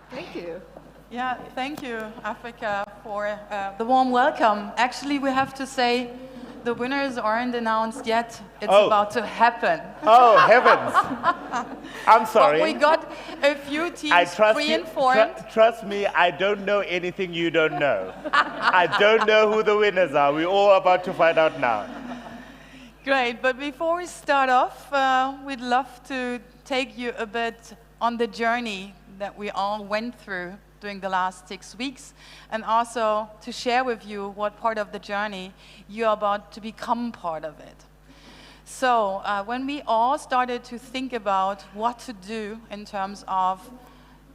Thank you. Yeah, thank you, Africa, for the warm welcome. Actually, we have to say the winners aren't announced yet. It's about to happen. Oh, heavens. I'm sorry. But we got a few teams pre-informed. Trust me, I don't know anything you don't know. I don't know who the winners are. We're all about to find out now. Great, but before we start off, we'd love to take you a bit on the journey that we all went through during the last 6 weeks, and also to share with you what part of the journey you're about to become part of it. So when we all started to think about what to do in terms of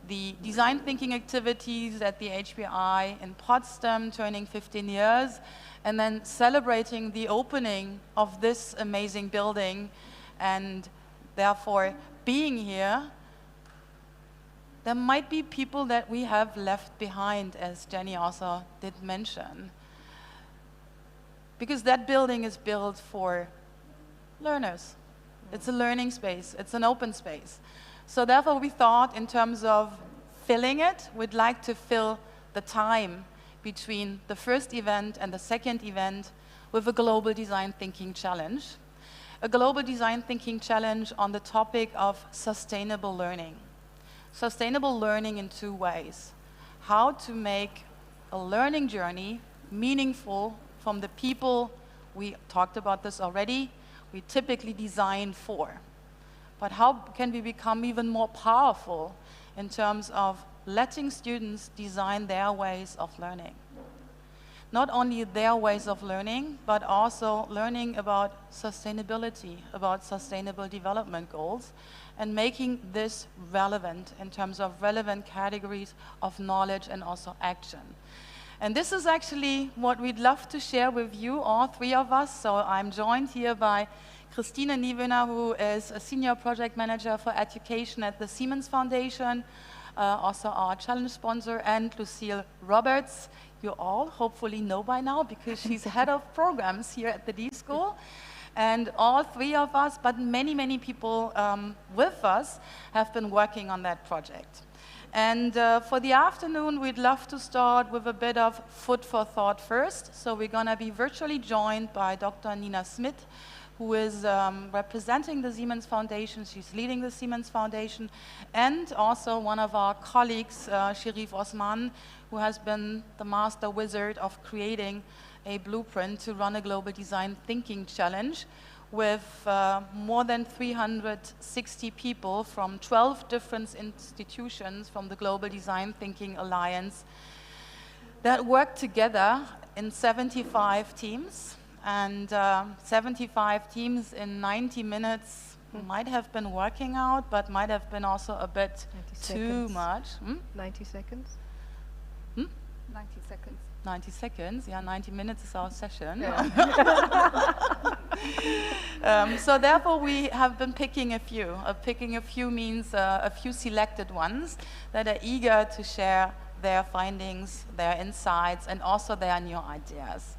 the design thinking activities at the HBI in Potsdam turning 15 years, and then celebrating the opening of this amazing building, and therefore being here, there might be people that we have left behind, as Jenny also did mention. Because that building is built for learners. It's a learning space, it's an open space. So therefore we thought in terms of filling it, we'd like to fill the time between the first event and the second event with a global design thinking challenge. A global design thinking challenge on the topic of sustainable learning. Sustainable learning in 2 ways. How to make a learning journey meaningful from the people, we talked about this already, we typically design for. But how can we become even more powerful in terms of letting students design their ways of learning? Not only their ways of learning, but also learning about sustainability, about sustainable development goals, and making this relevant in terms of relevant categories of knowledge and also action. And this is actually what we'd love to share with you, all 3 of us. So I'm joined here by Christine Niewöhner, who is a Senior Project Manager for Education at the Siemens Foundation, also our challenge sponsor, and Lucille Roberts. You all hopefully know by now because she's head of programs here at the D-School. And all 3 of us, but many, many people with us, have been working on that project. And for the afternoon, we'd love to start with a bit of food for thought first. So we're going to be virtually joined by Dr. Nina Smith, who is representing the Siemens Foundation. She's leading the Siemens Foundation. And also one of our colleagues, Sherif Osman, who has been the master wizard of creating a blueprint to run a global design thinking challenge with more than 360 people from 12 different institutions from the Global Design Thinking Alliance that work together in 75 teams. And 75 teams in 90 minutes might have been working out, but might have been also a bit too much. 90 seconds? 90 seconds. 90 seconds, yeah, 90 minutes is our session. Yeah. So therefore we have been picking a few. Picking a few means a few selected ones that are eager to share their findings, their insights, and also their new ideas.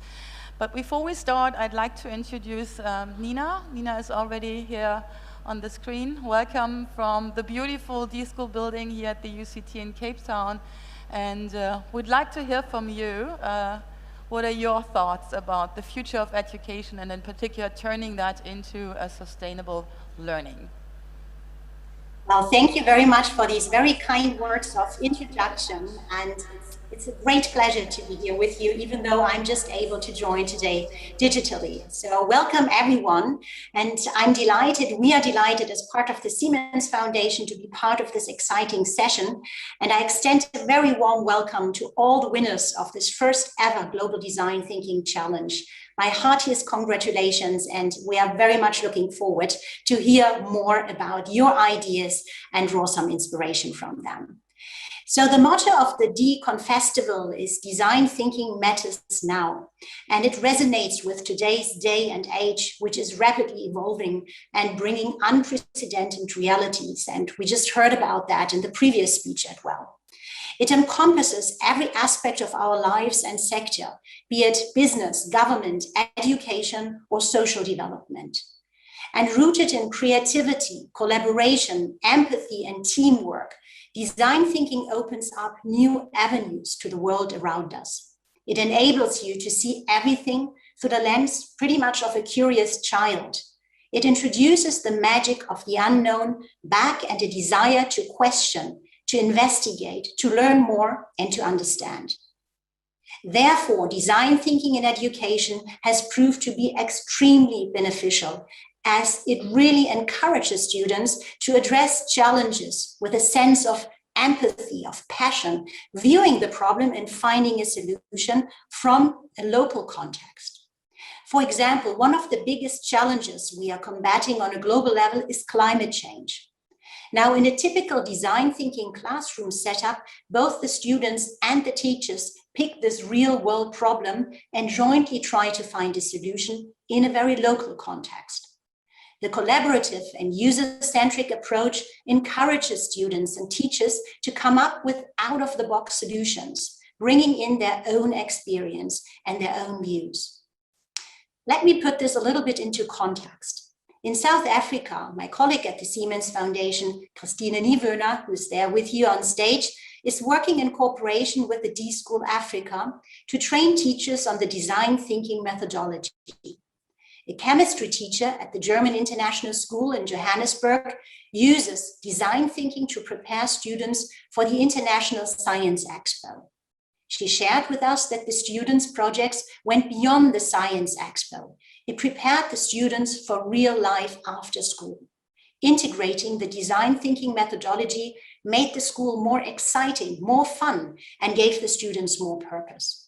But before we start, I'd like to introduce Nina. Nina is already here on the screen. Welcome from the beautiful D-School building here at the UCT in Cape Town. And we'd like to hear from you. What are your thoughts about the future of education, and in particular turning that into a sustainable learning? Well, thank you very much for these very kind words of introduction, and it's a great pleasure to be here with you, even though I'm just able to join today digitally. So welcome everyone, and we are delighted as part of the Siemens Foundation to be part of this exciting session, and I extend a very warm welcome to all the winners of this first ever Global Design Thinking Challenge. My heartiest congratulations, and we are very much looking forward to hear more about your ideas and draw some inspiration from them. So the motto of the DCON Festival is Design Thinking Matters Now, and it resonates with today's day and age, which is rapidly evolving and bringing unprecedented realities, and we just heard about that in the previous speech as well. It encompasses every aspect of our lives and sector, be it business, government, education, or social development. And rooted in creativity, collaboration, empathy, and teamwork, design thinking opens up new avenues to the world around us. It enables you to see everything through the lens pretty much of a curious child. It introduces the magic of the unknown back and a desire to question, to investigate, to learn more, and to understand. Therefore, design thinking in education has proved to be extremely beneficial, as it really encourages students to address challenges with a sense of empathy, of passion, viewing the problem and finding a solution from a local context. For example, one of the biggest challenges we are combating on a global level is climate change. Now, in a typical design thinking classroom setup, both the students and the teachers pick this real world problem and jointly try to find a solution in a very local context. The collaborative and user-centric approach encourages students and teachers to come up with out-of-the-box solutions, bringing in their own experience and their own views. Let me put this a little bit into context. In South Africa, my colleague at the Siemens Foundation, Christine Niewöhner, who's there with you on stage, is working in cooperation with the D-School Africa to train teachers on the design thinking methodology. A chemistry teacher at the German International School in Johannesburg uses design thinking to prepare students for the International Science Expo. She shared with us that the students' projects went beyond the Science Expo. It prepared the students for real life after school. Integrating the design thinking methodology made the school more exciting, more fun, and gave the students more purpose.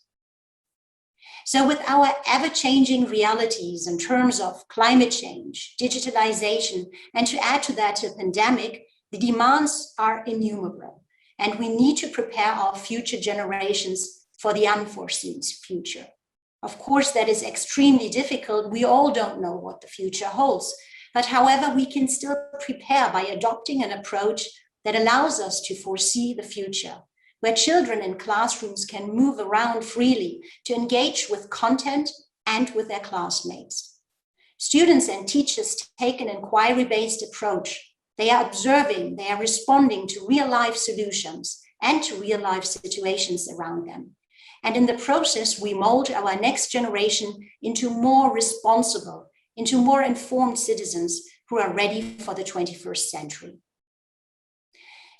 So with our ever-changing realities in terms of climate change, digitalization, and to add to that a pandemic, the demands are innumerable, and we need to prepare our future generations for the unforeseen future. Of course, that is extremely difficult. We all don't know what the future holds, but however, we can still prepare by adopting an approach that allows us to foresee the future, where children in classrooms can move around freely to engage with content and with their classmates. Students and teachers take an inquiry-based approach. They are observing, they are responding to real-life solutions and to real-life situations around them. And in the process, we mold our next generation into more responsible, into more informed citizens who are ready for the 21st century.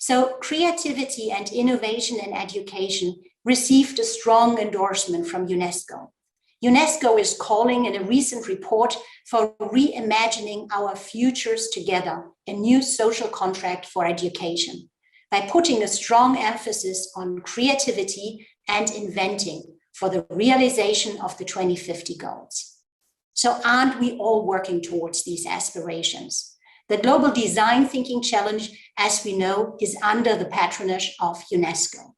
So creativity and innovation in education received a strong endorsement from UNESCO. UNESCO is calling in a recent report for reimagining our futures together, a new social contract for education, by putting a strong emphasis on creativity and inventing for the realization of the 2050 goals. So aren't we all working towards these aspirations? The Global Design Thinking Challenge, as we know, is under the patronage of UNESCO.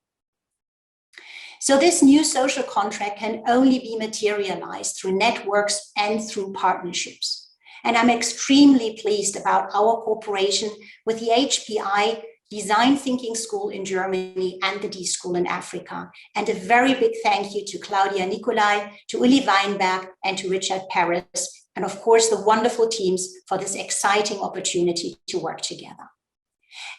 So this new social contract can only be materialized through networks and through partnerships. And I'm extremely pleased about our cooperation with the HPI Design Thinking School in Germany and the D-School in Africa. And a very big thank you to Claudia Nicolai, to Uli Weinberg, and to Richard Paris, and of course the wonderful teams for this exciting opportunity to work together.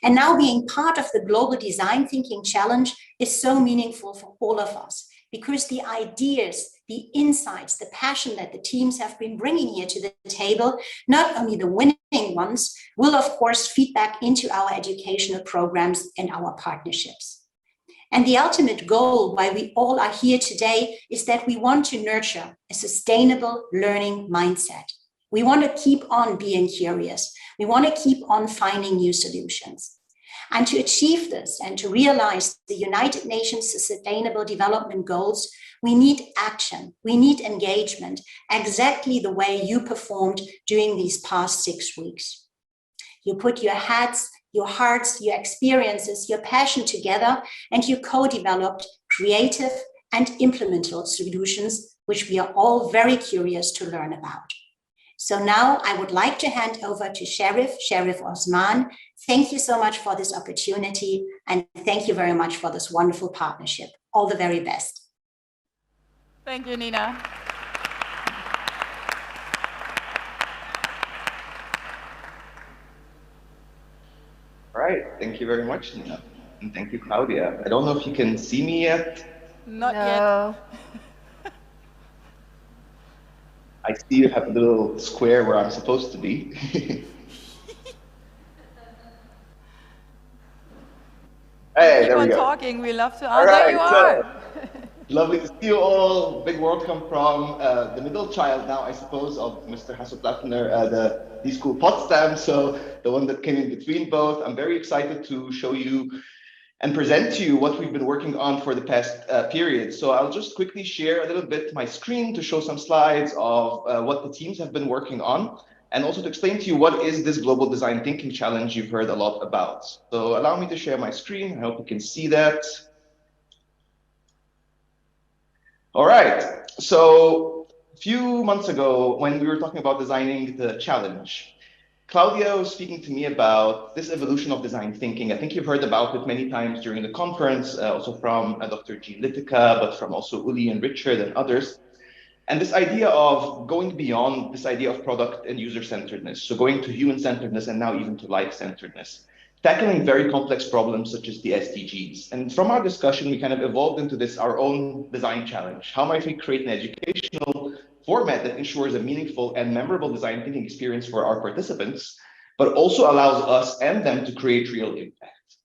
And now being part of the Global Design Thinking Challenge is so meaningful for all of us, because the ideas, the insights, the passion that the teams have been bringing here to the table, not only the winning ones, will of course feed back into our educational programs and our partnerships. And the ultimate goal why we all are here today is that we want to nurture a sustainable learning mindset. We want to keep on being curious. We want to keep on finding new solutions. And to achieve this and to realize the United Nations Sustainable Development Goals, we need action, we need engagement, exactly the way you performed during these past 6 weeks. You put your heads, your hearts, your experiences, your passion together, and you co-developed creative and implementable solutions, which we are all very curious to learn about. So now I would like to hand over to Sherif Osman. Thank you so much for this opportunity, and thank you very much for this wonderful partnership. All the very best. Thank you, Nina. right, thank you very much, Nina. And thank you, Claudia. I don't know if you can see me yet. Not yet. No. I see you have a little square where I'm supposed to be. Hey, Keep there we on go. talking. We love to. All Oh, there you right, are. lovely to see you all. Big welcome from the middle child now, I suppose, of Mr. Hasso-Plattner, the school Potsdam, so the one that came in between both. I'm very excited to show you and present to you what we've been working on for the past period. So I'll just quickly share a little bit my screen to show some slides of what the teams have been working on, and also to explain to you what is this Global Design Thinking Challenge you've heard a lot about. So allow me to share my screen. I hope you can see that. All right, so a few months ago, when we were talking about designing the challenge, Claudia was speaking to me about this evolution of design thinking. I think you've heard about it many times during the conference, also from Dr. Jean Litica, but from also Uli and Richard and others. And this idea of going beyond this idea of product and user-centeredness, so going to human-centeredness and now even to life-centeredness, tackling very complex problems such as the SDGs. And from our discussion, we kind of evolved into this, our own design challenge. How might we create an educational format that ensures a meaningful and memorable design thinking experience for our participants, but also allows us and them to create real impact?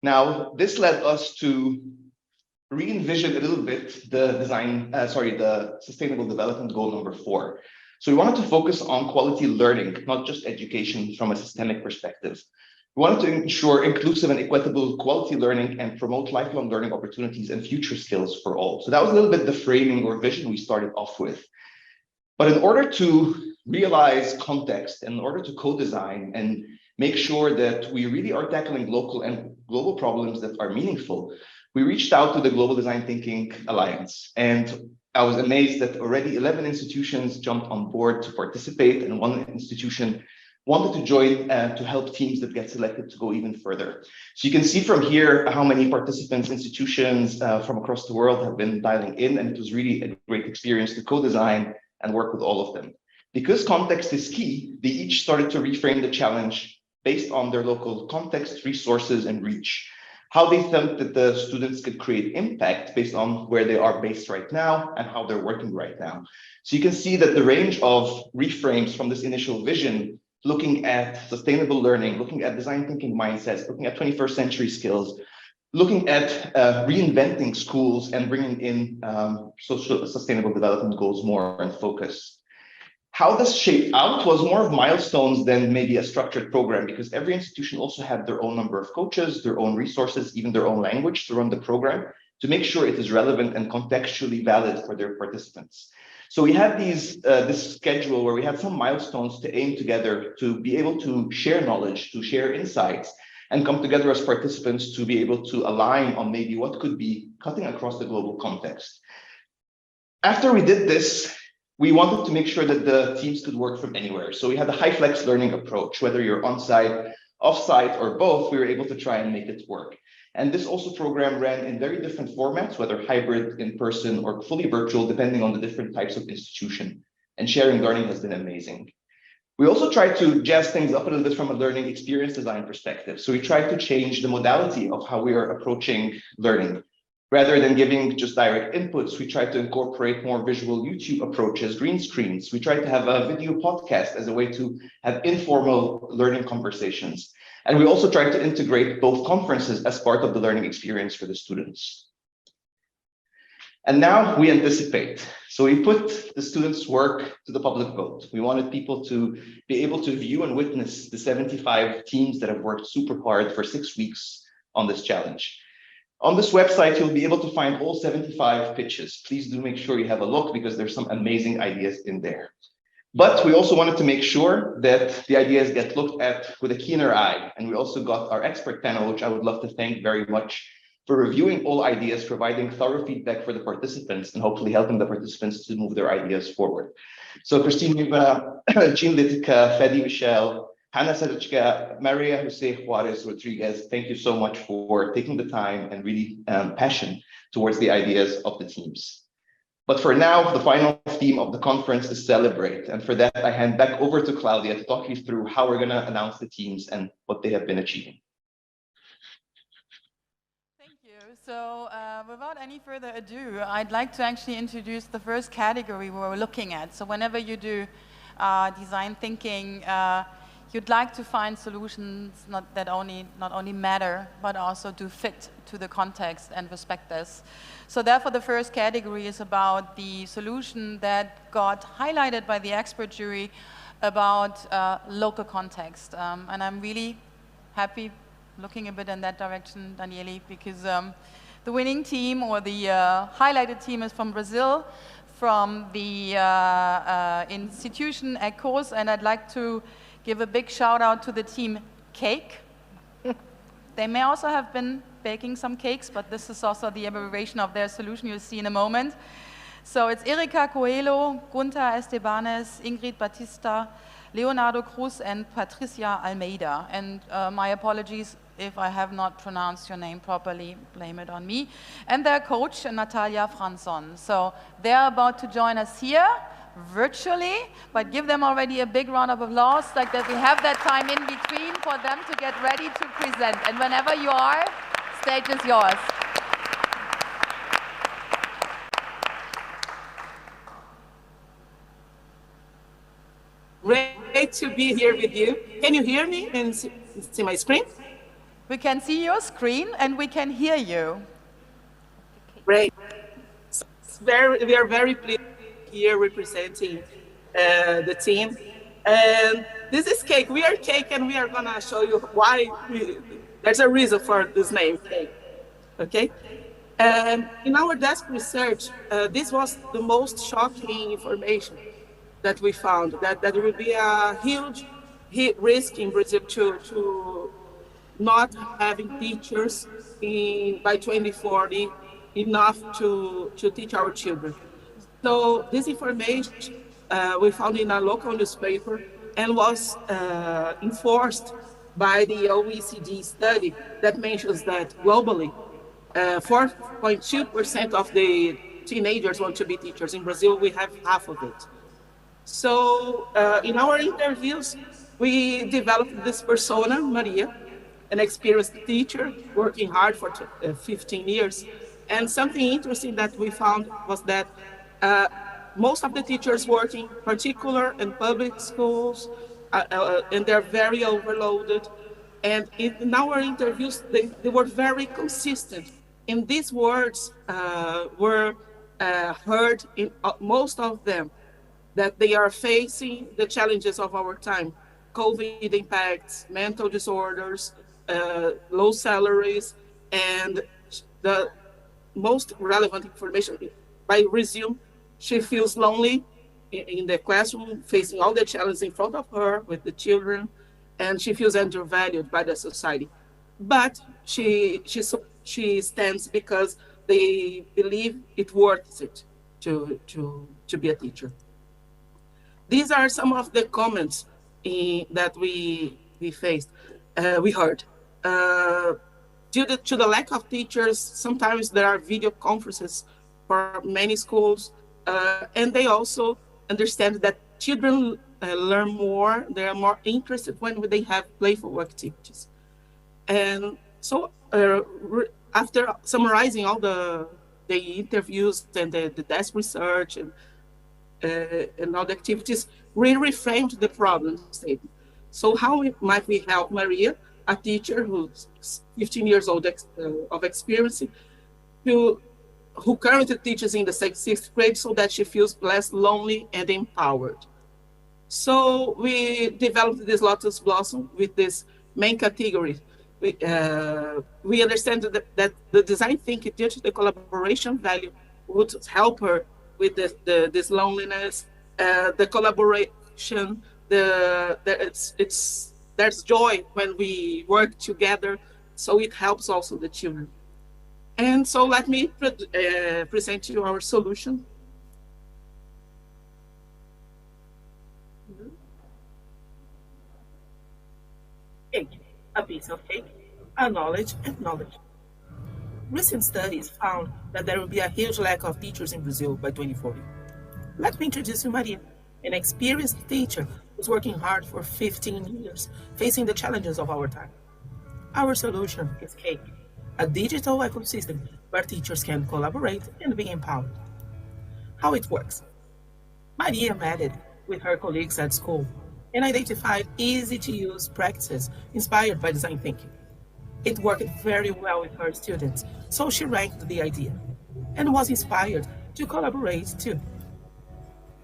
Now, this led us to re-envision a little bit the the sustainable development goal number 4. So we wanted to focus on quality learning, not just education from a systemic perspective. We wanted to ensure inclusive and equitable quality learning and promote lifelong learning opportunities and future skills for all. So that was a little bit the framing or vision we started off with. But in order to realize context, in order to co-design and make sure that we really are tackling local and global problems that are meaningful, we reached out to the Global Design Thinking Alliance. And I was amazed that already 11 institutions jumped on board to participate, and one institution wanted to join to help teams that get selected to go even further. So you can see from here how many participants, institutions from across the world have been dialing in, and it was really a great experience to co-design and work with all of them. Because context is key, they each started to reframe the challenge based on their local context, resources, and reach. How they felt that the students could create impact based on where they are based right now and how they're working right now. So you can see that the range of reframes from this initial vision, looking at sustainable learning, looking at design thinking mindsets, looking at 21st century skills, looking at reinventing schools and bringing in social sustainable development goals more in focus. How this shaped out was more of milestones than maybe a structured program, because every institution also had their own number of coaches, their own resources, even their own language to run the program, to make sure it is relevant and contextually valid for their participants. So we had this schedule where we had some milestones to aim together to be able to share knowledge, to share insights, and come together as participants to be able to align on maybe what could be cutting across the global context. After we did this, we wanted to make sure that the teams could work from anywhere. So we had a high flex learning approach, whether you're on-site, off-site, or both, we were able to try and make it work. And this also program ran in very different formats, whether hybrid, in person, or fully virtual, depending on the different types of institution. And sharing learning has been amazing. We also tried to jazz things up a little bit from a learning experience design perspective. So we tried to change the modality of how we are approaching learning. Rather than giving just direct inputs, we tried to incorporate more visual YouTube approaches, green screens. We tried to have a video podcast as a way to have informal learning conversations. And we also tried to integrate both conferences as part of the learning experience for the students. And now we anticipate. So we put the students' work to the public vote. We wanted people to be able to view and witness the 75 teams that have worked super hard for 6 weeks on this challenge. On this website, you'll be able to find all 75 pitches. Please do make sure you have a look, because there's some amazing ideas in there. But we also wanted to make sure that the ideas get looked at with a keener eye. And we also got our expert panel, which I would love to thank very much for reviewing all ideas, providing thorough feedback for the participants, and hopefully helping the participants to move their ideas forward. So Christine Riva, Jean Litica, Fedi Michel, Hannah Sadachka, Maria Jose Juarez Rodriguez, thank you so much for taking the time and really passion towards the ideas of the teams. But for now, the final theme of the conference is celebrate. And for that, I hand back over to Claudia to talk you through how we're going to announce the teams and what they have been achieving. So without any further ado, I'd like to actually introduce the first category we're looking at. So whenever you do design thinking, you'd like to find solutions that not only matter, but also do fit to the context and respect this. So therefore, the first category is about the solution that got highlighted by the expert jury about local context. And I'm really happy looking a bit in that direction, Daniele, because the winning team or the highlighted team is from Brazil, from the institution ECOS, and I'd like to give a big shout out to the team Cake. They may also have been baking some cakes, but this is also the abbreviation of their solution you'll see in a moment. So it's Erika Coelho, Gunther Estebanes, Ingrid Batista, Leonardo Cruz, and Patricia Almeida. And my apologies if I have not pronounced your name properly, blame it on me. And their coach, Natalia Franson. So they're about to join us here virtually, but give them already a big round of applause, like that we have that time in between for them to get ready to present. And whenever you are, stage is yours. Great to be here with you. Can you hear me and see my screen? We can see your screen and we can hear you. Great. We are very pleased here representing the team. And this is Cake. We are Cake, and we are going to show you why there's a reason for this name, Cake. Okay? In our desk research, this was the most shocking information that we found, that there would be a huge risk in Brazil to not having teachers by 2040 enough to teach our children. So this information we found in a local newspaper and was enforced by the OECD study that mentions that globally, 4.2% of the teenagers want to be teachers. In Brazil, we have half of it. So in our interviews, we developed this persona, Maria, an experienced teacher working hard for 15 years. And something interesting that we found was that most of the teachers working, particular in public schools, and they're very overloaded. And in our interviews, they were very consistent. And these words were heard in most of them, that they are facing the challenges of our time. COVID impacts, mental disorders, low salaries, and the most relevant information, by resume, she feels lonely in the classroom, facing all the challenges in front of her with the children, and she feels undervalued by the society. But she stands because they believe it worth it to be a teacher. These are some of the comments that we faced, we heard. Due to the lack of teachers, sometimes there are video conferences for many schools, and they also understand that children learn more, they are more interested when they have playful activities. And so after summarizing all the interviews and the desk research and all the activities, we reframed the problem statement. So how might we help Maria, a teacher who's 15 years old of experience, who currently teaches in the sixth grade, so that she feels less lonely and empowered? So we developed this Lotus Blossom with this main category. We understand that the design thinking due to the collaboration value would help her with this loneliness, the collaboration, there's joy when we work together, so it helps also the children. And so let me present you our solution. Cake, a piece of cake, a knowledge and knowledge. Recent studies found that there will be a huge lack of teachers in Brazil by 2040. Let me introduce you Maria, an experienced teacher who's working hard for 15 years, facing the challenges of our time. Our solution is Cake, a digital ecosystem where teachers can collaborate and be empowered. How it works. Maria met it with her colleagues at school and identified easy-to-use practices inspired by design thinking. It worked very well with her students, so she ranked the idea and was inspired to collaborate too,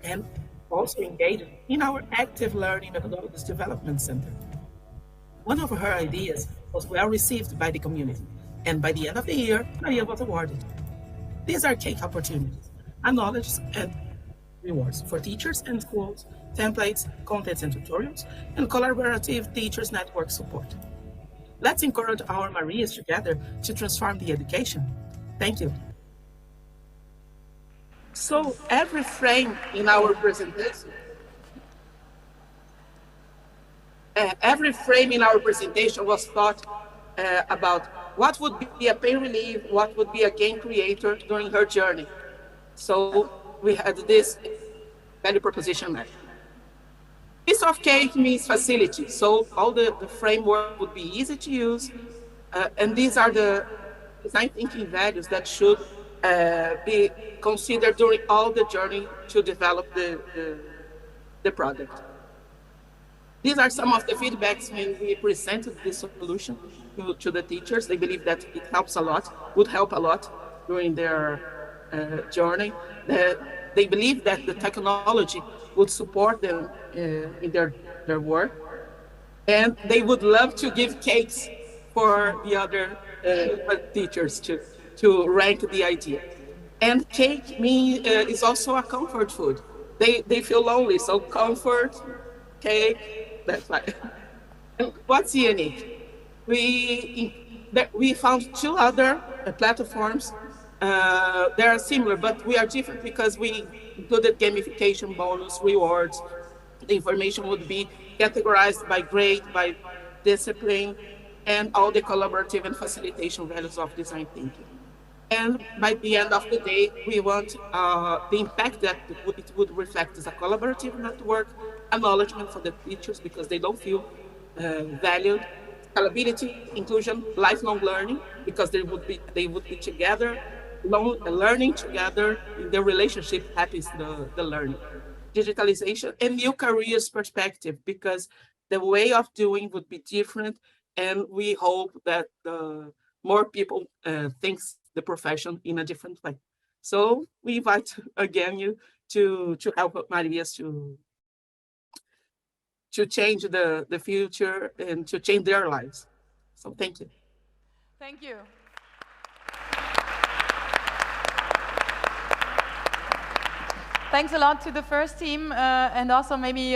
and also engaged in our Active Learning Methodologies Development Center. One of her ideas was well received by the community, and by the end of the year, Maria was awarded. These are cake opportunities, acknowledged and rewards for teachers and schools, templates, contents and tutorials, and collaborative teachers network support. Let's encourage our Marias together to transform the education. Thank you. So every frame in our presentation, was thought about what would be a pain relief, what would be a game creator during her journey. So we had this value proposition map. Piece of cake means facility, so all the framework would be easy to use, and these are the design thinking values that should be considered during all the journey to develop the product. These are some of the feedbacks when we presented this solution to the teachers. They believe that it helps a lot, would help a lot during their journey. They believe that the technology would support them in their work, and they would love to give cakes for the other teachers to rank the idea. And cake is also a comfort food. They feel lonely, so comfort, cake, that's why. What's unique? We found two other platforms. They are similar, but we are different because we included gamification, bonus, rewards. The information would be categorized by grade, by discipline, and all the collaborative and facilitation values of design thinking. And by the end of the day, we want the impact that it would reflect as a collaborative network, acknowledgement for the teachers because they don't feel valued, scalability, inclusion, lifelong learning because they would be together, learning together. The relationship happens the learning, digitalization, and new careers perspective because the way of doing would be different, and we hope that more people thinks the profession in a different way. So we invite again you to help Marias to change the future and to change their lives. So thank you. Thank you. Thanks a lot to the first team, and also maybe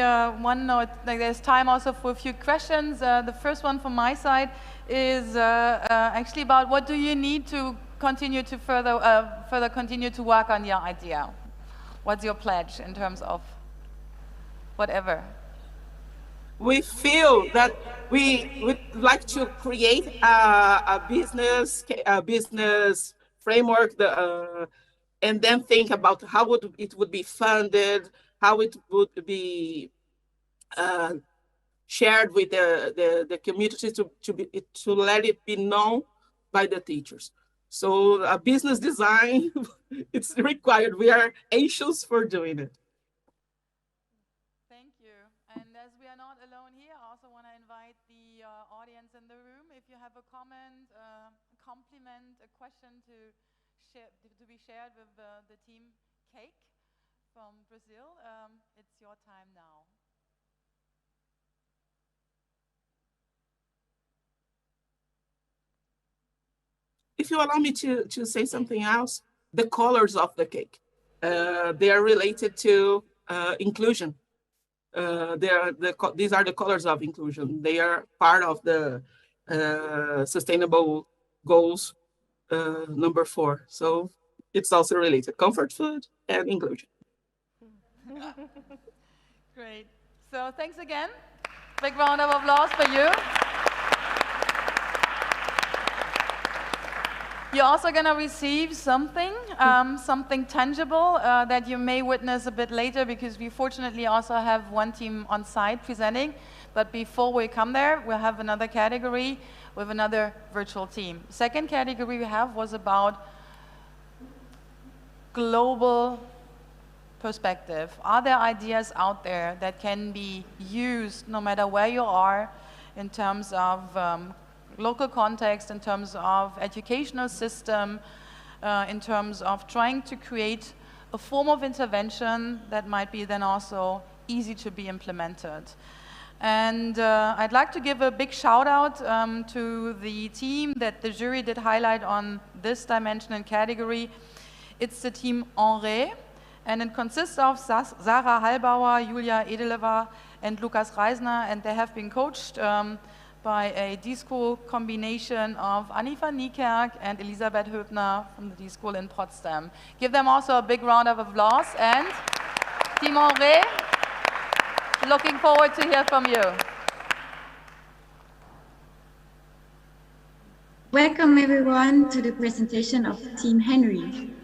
there's time also for a few questions. The first one from my side is actually about what do you need to continue to further continue to work on your idea? What's your pledge in terms of whatever? We feel that we would like to create a business framework, and then think about how it would be funded, how it would be shared with the community to let it be known by the teachers. So a business design, it's required. We are anxious for doing it. Thank you. And as we are not alone here, I also want to invite the audience in the room. If you have a comment, a compliment, a question to be shared with the team Cake from Brazil, it's your time now. If you allow me to say something else, the colors of the cake, they are related to inclusion. These are the colors of inclusion. They are part of the sustainable goals number 4. So it's also related, comfort food and inclusion. Great. So thanks again. Big round of applause for you. You're also going to receive something, something tangible that you may witness a bit later, because we fortunately also have one team on site presenting. But before we come there, we'll have another category with another virtual team. Second category we have was about global perspective. Are there ideas out there that can be used no matter where you are in terms of local context, in terms of educational system, in terms of trying to create a form of intervention that might be then also easy to be implemented. And I'd like to give a big shout out to the team that the jury did highlight on this dimension and category. It's the team ENRE, and it consists of Sarah Hallbauer, Julia Edeleva, and Lukas Reisner, and they have been coached by a D-School combination of Anifa Niekerk and Elisabeth Höbner from the D-School in Potsdam. Give them also a big round of applause. And Team ENRE, looking forward to hear from you. Welcome everyone to the presentation of Team Henry.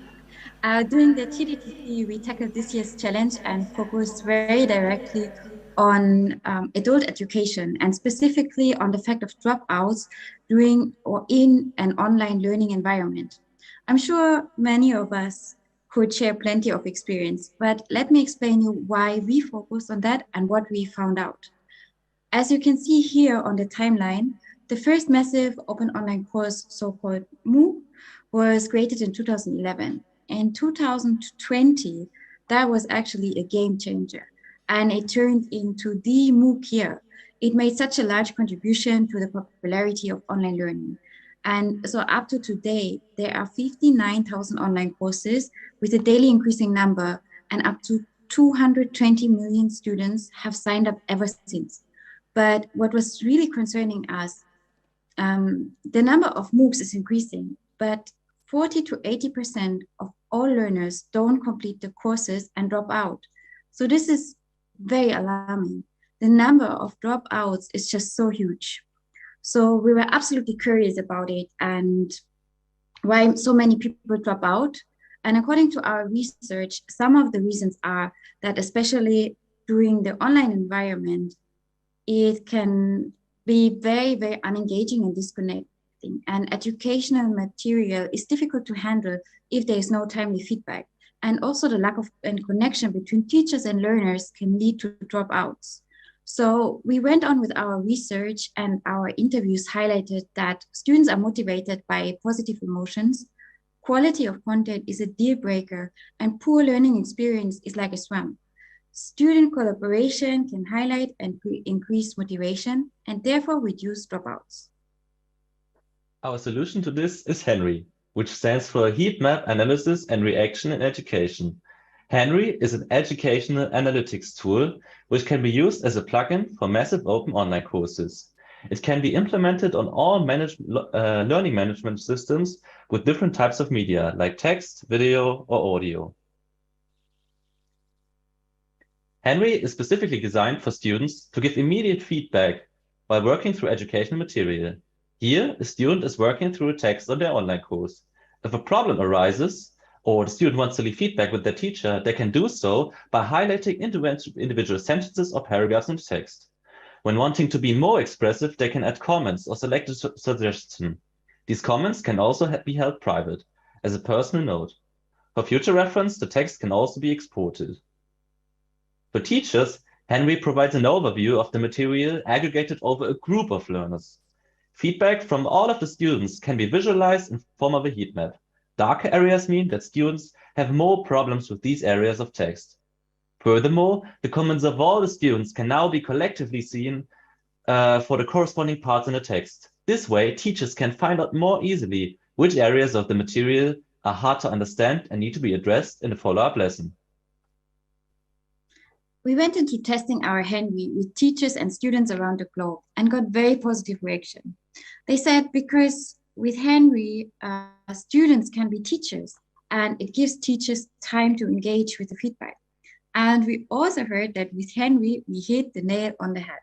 During the TDTC, we tackled this year's challenge and focused very directly on adult education, and specifically on the fact of dropouts during or in an online learning environment. I'm sure many of us could share plenty of experience, but let me explain you why we focused on that and what we found out. As you can see here on the timeline, the first massive open online course, so-called MOOC, was created in 2011. In 2020, that was actually a game changer, and it turned into the MOOC year. It made such a large contribution to the popularity of online learning. And so up to today, there are 59,000 online courses with a daily increasing number, and up to 220 million students have signed up ever since. But what was really concerning us, the number of MOOCs is increasing, but 40 to 80% of all learners don't complete the courses and drop out. So this is very alarming. The number of dropouts is just so huge. So we were absolutely curious about it and why so many people drop out. And according to our research, some of the reasons are that especially during the online environment, it can be very, very unengaging and disconnecting. And educational material is difficult to handle if there is no timely feedback. And also the lack of connection between teachers and learners can lead to dropouts. So we went on with our research, and our interviews highlighted that students are motivated by positive emotions, quality of content is a deal breaker, and poor learning experience is like a swamp. Student collaboration can highlight and increase motivation and therefore reduce dropouts. Our solution to this is Henry, which stands for Heat Map Analysis and Reaction in Education. Henry is an educational analytics tool which can be used as a plugin for massive open online courses. It can be implemented on all learning management systems with different types of media like text, video, or audio. Henry is specifically designed for students to give immediate feedback while working through educational material. Here, a student is working through a text on their online course. If a problem arises, or the student wants to leave feedback with their teacher, they can do so by highlighting individual sentences or paragraphs in the text. When wanting to be more expressive, they can add comments or select a suggestion. These comments can also be held private, as a personal note. For future reference, the text can also be exported. For teachers, Henry provides an overview of the material aggregated over a group of learners. Feedback from all of the students can be visualized in form of a heat map. Darker areas mean that students have more problems with these areas of text. Furthermore, the comments of all the students can now be collectively seen for the corresponding parts in the text. This way, teachers can find out more easily which areas of the material are hard to understand and need to be addressed in the follow-up lesson. We went into testing our Henry with teachers and students around the globe and got very positive reaction. They said because with Henry, students can be teachers and it gives teachers time to engage with the feedback. And we also heard that with Henry, we hit the nail on the head.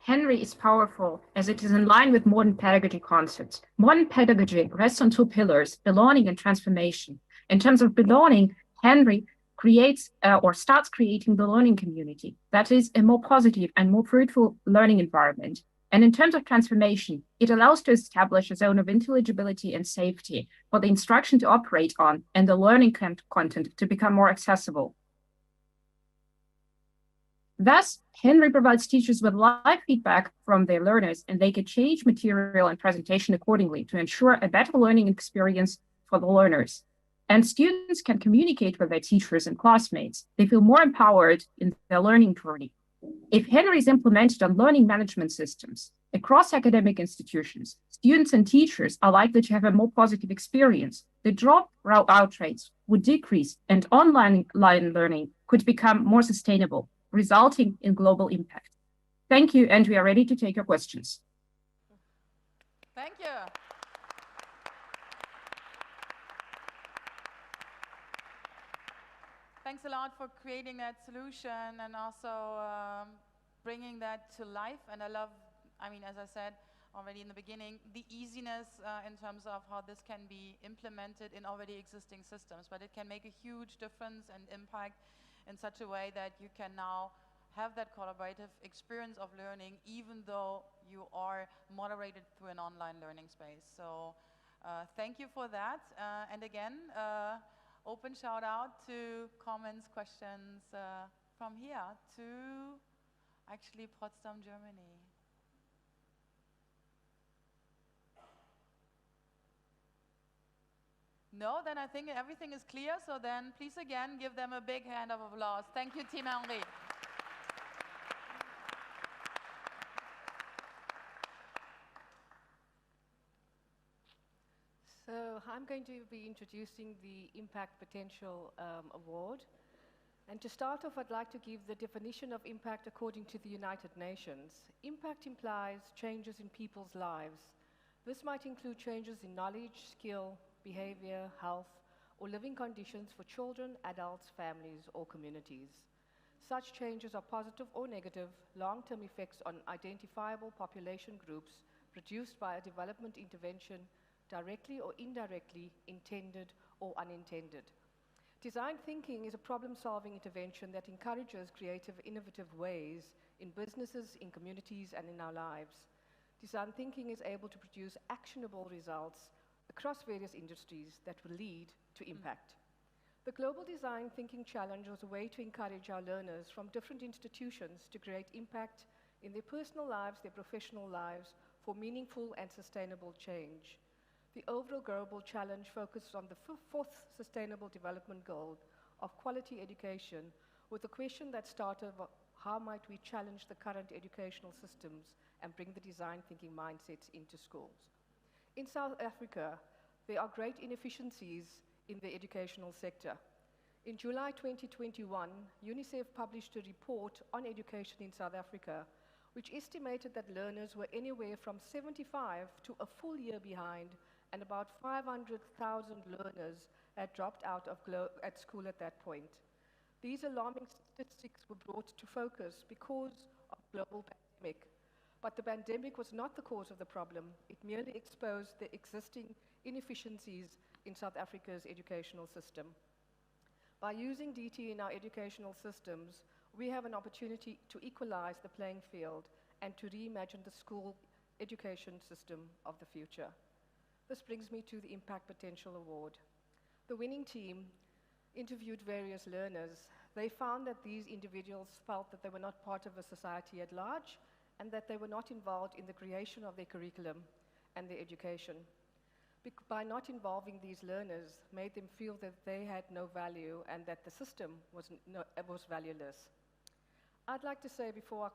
Henry is powerful as it is in line with modern pedagogy concepts. Modern pedagogy rests on two pillars, belonging and transformation. In terms of belonging, Henry creates or starts creating the learning community. That is a more positive and more fruitful learning environment. And in terms of transformation, it allows to establish a zone of intelligibility and safety for the instruction to operate on and the learning content to become more accessible. Thus, Henry provides teachers with live feedback from their learners, and they can change material and presentation accordingly to ensure a better learning experience for the learners. And students can communicate with their teachers and classmates. They feel more empowered in their learning journey. If Henry is implemented on learning management systems across academic institutions, students and teachers are likely to have a more positive experience. The dropout rates would decrease, and online learning could become more sustainable, resulting in global impact. Thank you, and we are ready to take your questions. Thank you. Thanks a lot for creating that solution and also bringing that to life. And I love, I mean, as I said already in the beginning, the easiness in terms of how this can be implemented in already existing systems, but it can make a huge difference and impact in such a way that you can now have that collaborative experience of learning, even though you are moderated through an online learning space. So thank you for that. And again, open shout out to comments, questions from here to actually Potsdam, Germany. No, then I think everything is clear. So then please again, give them a big hand of applause. Thank you, Team Henry. So I'm going to be introducing the Impact Potential Award. And to start off, I'd like to give the definition of impact according to the United Nations. Impact implies changes in people's lives. This might include changes in knowledge, skill, behavior, health, or living conditions for children, adults, families, or communities. Such changes are positive or negative, long-term effects on identifiable population groups produced by a development intervention, directly or indirectly, intended or unintended. Design thinking is a problem-solving intervention that encourages creative, innovative ways in businesses, in communities, and in our lives. Design thinking is able to produce actionable results across various industries that will lead to impact. The Global Design Thinking Challenge was a way to encourage our learners from different institutions to create impact in their personal lives, their professional lives, for meaningful and sustainable change. The overall global challenge focused on the fourth Sustainable Development Goal of quality education, with a question that started of how might we challenge the current educational systems and bring the design thinking mindsets into schools. In South Africa, there are great inefficiencies in the educational sector. In July 2021, UNICEF published a report on education in South Africa, which estimated that learners were anywhere from 75 to a full year behind, and about 500,000 learners had dropped out of at school at that point. These alarming statistics were brought to focus because of global pandemic. But the pandemic was not the cause of the problem. It merely exposed the existing inefficiencies in South Africa's educational system. By using DT in our educational systems, we have an opportunity to equalize the playing field and to reimagine the school education system of the future. This brings me to the Impact Potential Award. The winning team interviewed various learners. They found that these individuals felt that they were not part of a society at large and that they were not involved in the creation of their curriculum and their education. By not involving these learners, made them feel that they had no value and that the system was valueless. I'd like to say, before I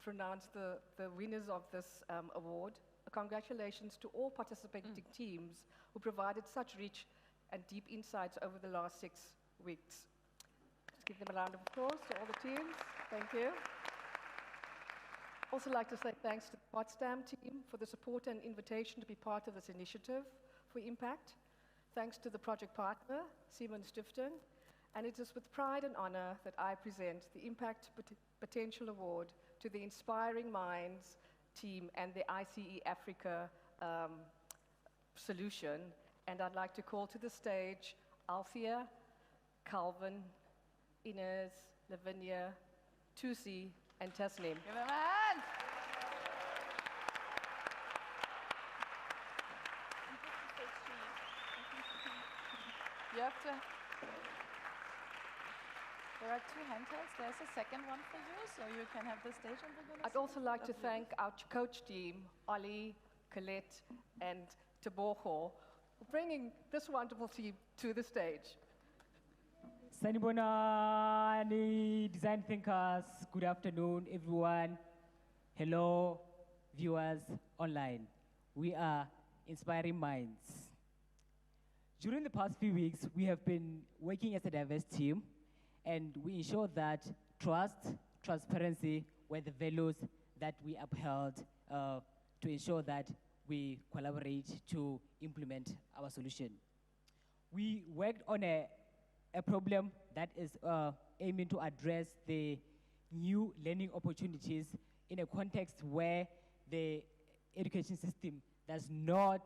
pronounce the winners of this award, congratulations to all participating teams who provided such rich and deep insights over the last 6 weeks. Let's give them a round of applause to all the teams. Thank you. Also like to say thanks to the Potsdam team for the support and invitation to be part of this initiative for impact. Thanks to the project partner, Siemens Stiftung. And it is with pride and honor that I present the Impact Potential Award to the Inspiring Minds team and the ICE Africa solution. And I'd like to call to the stage Althea, Calvin, Inez, Lavinia, Tusi, and Tasneem. Give them a hand. You have to. There are 2 handhelds. There's a second one for you, so you can have the stage on the good. I'd also like to thank our coach team, Ollie, Colette, and Taborho, for bringing this wonderful team to the stage. Sanibonani, design thinkers. Good afternoon, everyone. Hello, viewers online. We are Inspiring Minds. During the past few weeks, we have been working as a diverse team, and we ensure that trust, transparency were the values that we upheld to ensure that we collaborate to implement our solution. We worked on a problem that is aiming to address the new learning opportunities in a context where the education system does not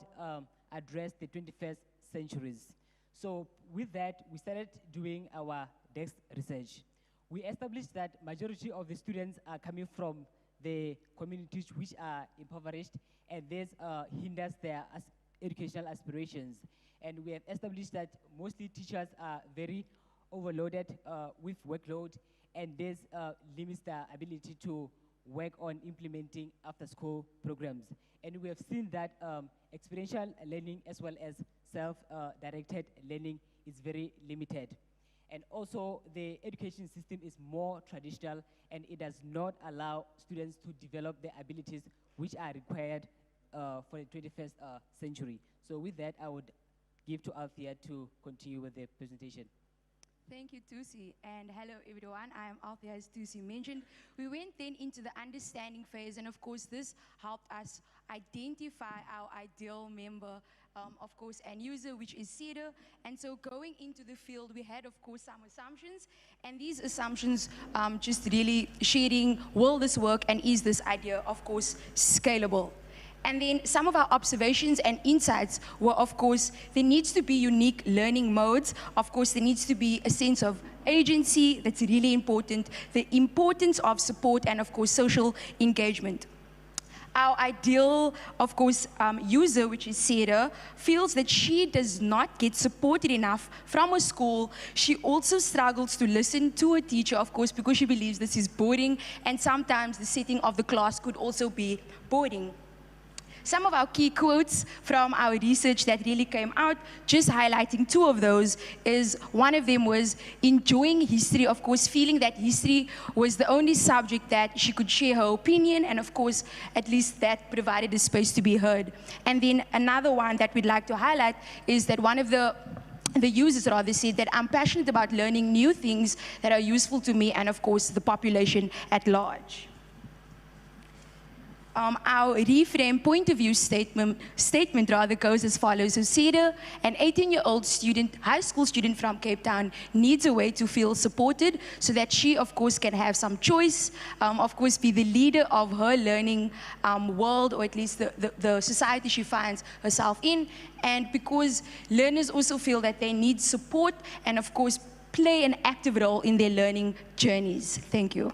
address the 21st centuries. So with that, we started doing our desk research. We established that majority of the students are coming from the communities which are impoverished, and this hinders their educational aspirations. And we have established that mostly teachers are very overloaded with workload, and this limits their ability to work on implementing after-school programs. And we have seen that experiential learning as well as self-directed learning is very limited. And also, the education system is more traditional, and it does not allow students to develop the abilities which are required for the 21st century. So with that, I would give to Althea to continue with the presentation. Thank you, Tusi, and hello everyone. I am Althea, as Tusi mentioned. We went then into the understanding phase, and of course this helped us identify our ideal member, of course, and user, which is CEDA. And so going into the field, we had, of course, some assumptions, and these assumptions just really sharing, will this work, and is this idea, of course, scalable? And then some of our observations and insights were, of course, there needs to be unique learning modes. Of course, there needs to be a sense of agency that's really important, the importance of support, and of course, social engagement. Our ideal, of course, user, which is CEDA, feels that she does not get supported enough from a school. She also struggles to listen to a teacher, of course, because she believes this is boring, and sometimes the setting of the class could also be boring. Some of our key quotes from our research that really came out, just highlighting 2 of those, is one of them was enjoying history, of course, feeling that history was the only subject that she could share her opinion, and of course, at least that provided a space to be heard. And then another one that we'd like to highlight is that one of the users rather said that I'm passionate about learning new things that are useful to me and of course the population at large. Our reframe point of view statement rather goes as follows. So CEDA, an 18-year-old student, high school student from Cape Town, needs a way to feel supported so that she, of course, can have some choice, of course, be the leader of her learning world, or at least the society she finds herself in. And because learners also feel that they need support and, of course, play an active role in their learning journeys. Thank you.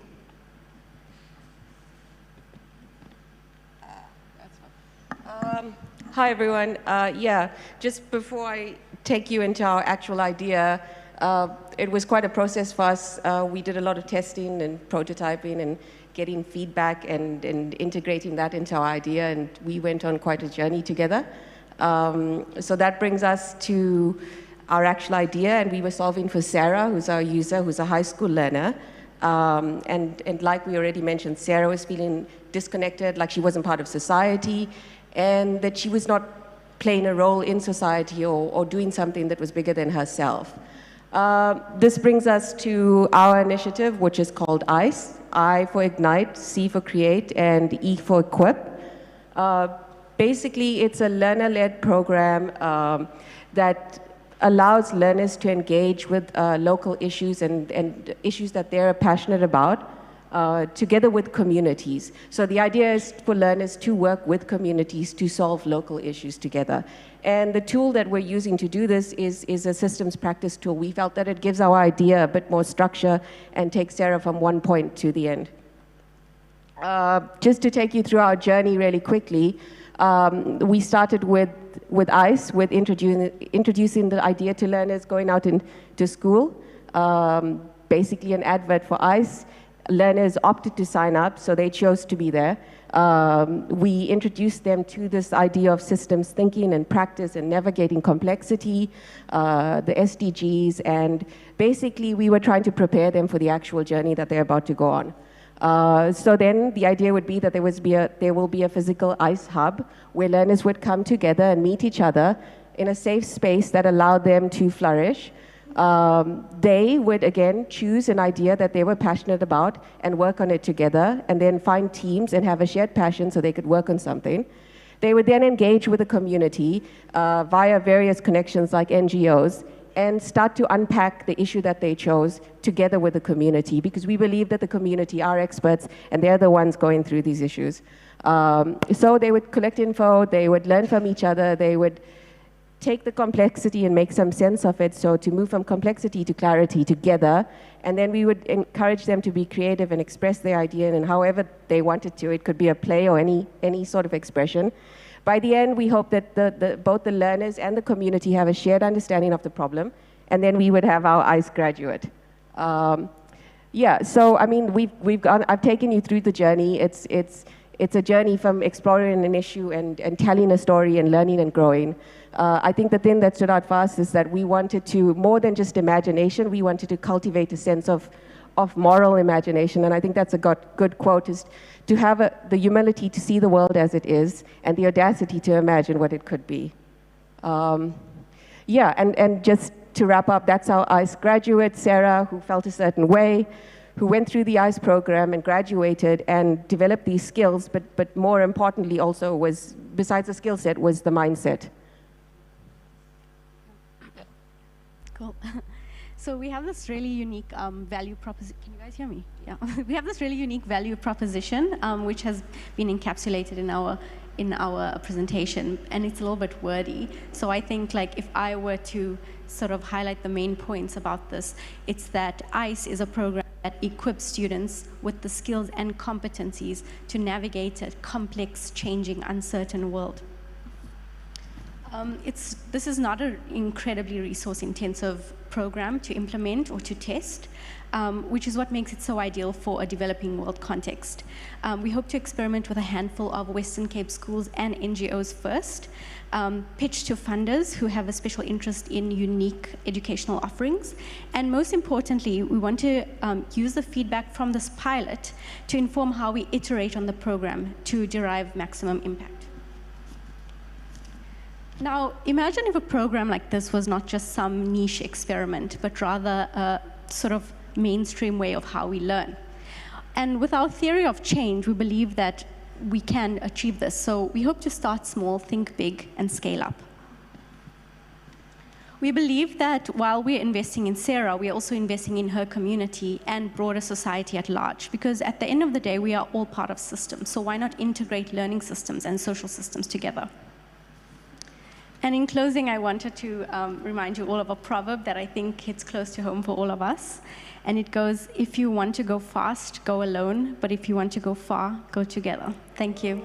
Hi, everyone. Yeah, just before I take you into our actual idea, it was quite a process for us. We did a lot of testing and prototyping and getting feedback and integrating that into our idea, and we went on quite a journey together. So that brings us to our actual idea, and we were solving for Sarah, who's our user, who's a high school learner. And like we already mentioned, Sarah was feeling disconnected, like she wasn't part of society, and that she was not playing a role in society or doing something that was bigger than herself. This brings us to our initiative, which is called ICE, I for Ignite, C for Create, and E for Equip. Basically, it's a learner-led program that allows learners to engage with local issues and issues that they're passionate about. together with communities. So the idea is for learners to work with communities to solve local issues together. And the tool that we're using to do this is a systems practice tool. We felt that it gives our idea a bit more structure and takes Sarah from one point to the end. Just to take you through our journey really quickly, we started with ICE, with introducing the idea to learners going out into school, basically an advert for ICE. Learners opted to sign up, so they chose to be there. We introduced them to this idea of systems thinking and practice and navigating complexity, the SDGs, and basically we were trying to prepare them for the actual journey that they're about to go on. So then the idea would be that there will be a physical ICE hub where learners would come together and meet each other in a safe space that allowed them to flourish. They would again choose an idea that they were passionate about and work on it together, and then find teams and have a shared passion so they could work on something. They would then engage with the community via various connections like NGOs, and start to unpack the issue that they chose together with the community, because we believe that the community are experts and they're the ones going through these issues. So they would collect info, they would learn from each other, they would take the complexity and make some sense of it, so to move from complexity to clarity together, and then we would encourage them to be creative and express their idea in however they wanted to. It could be a play or any sort of expression. By the end, we hope that both the learners and the community have a shared understanding of the problem, and then we would have our ICE graduate. Yeah, so I mean, I've taken you through the journey. It's a journey from exploring an issue and telling a story and learning and growing. I think the thing that stood out for us is that we wanted to, more than just imagination, we wanted to cultivate a sense of moral imagination, and I think that's a good quote, is to have the humility to see the world as it is, and the audacity to imagine what it could be. Yeah, and just to wrap up, that's our ICE graduate, Sarah, who felt a certain way, who went through the ICE program and graduated and developed these skills, but more importantly also was, besides the skill set, was the mindset. Cool. So we have this really unique value proposition. Can you guys hear me? Yeah. We have this really unique value proposition, which has been encapsulated in our presentation, and it's a little bit wordy. So I think, like, if I were to sort of highlight the main points about this, it's that ICE is a program that equips students with the skills and competencies to navigate a complex, changing, uncertain world. This is not an incredibly resource-intensive program to implement or to test, which is what makes it so ideal for a developing world context. We hope to experiment with a handful of Western Cape schools and NGOs first, pitch to funders who have a special interest in unique educational offerings, and most importantly, we want to use the feedback from this pilot to inform how we iterate on the program to derive maximum impact. Now, imagine if a program like this was not just some niche experiment, but rather a sort of mainstream way of how we learn. And with our theory of change, we believe that we can achieve this. So we hope to start small, think big, and scale up. We believe that while we're investing in Sarah, we're also investing in her community and broader society at large, because at the end of the day, we are all part of systems. So why not integrate learning systems and social systems together? And in closing, I wanted to remind you all of a proverb that I think hits close to home for all of us. And it goes, if you want to go fast, go alone. But if you want to go far, go together. Thank you.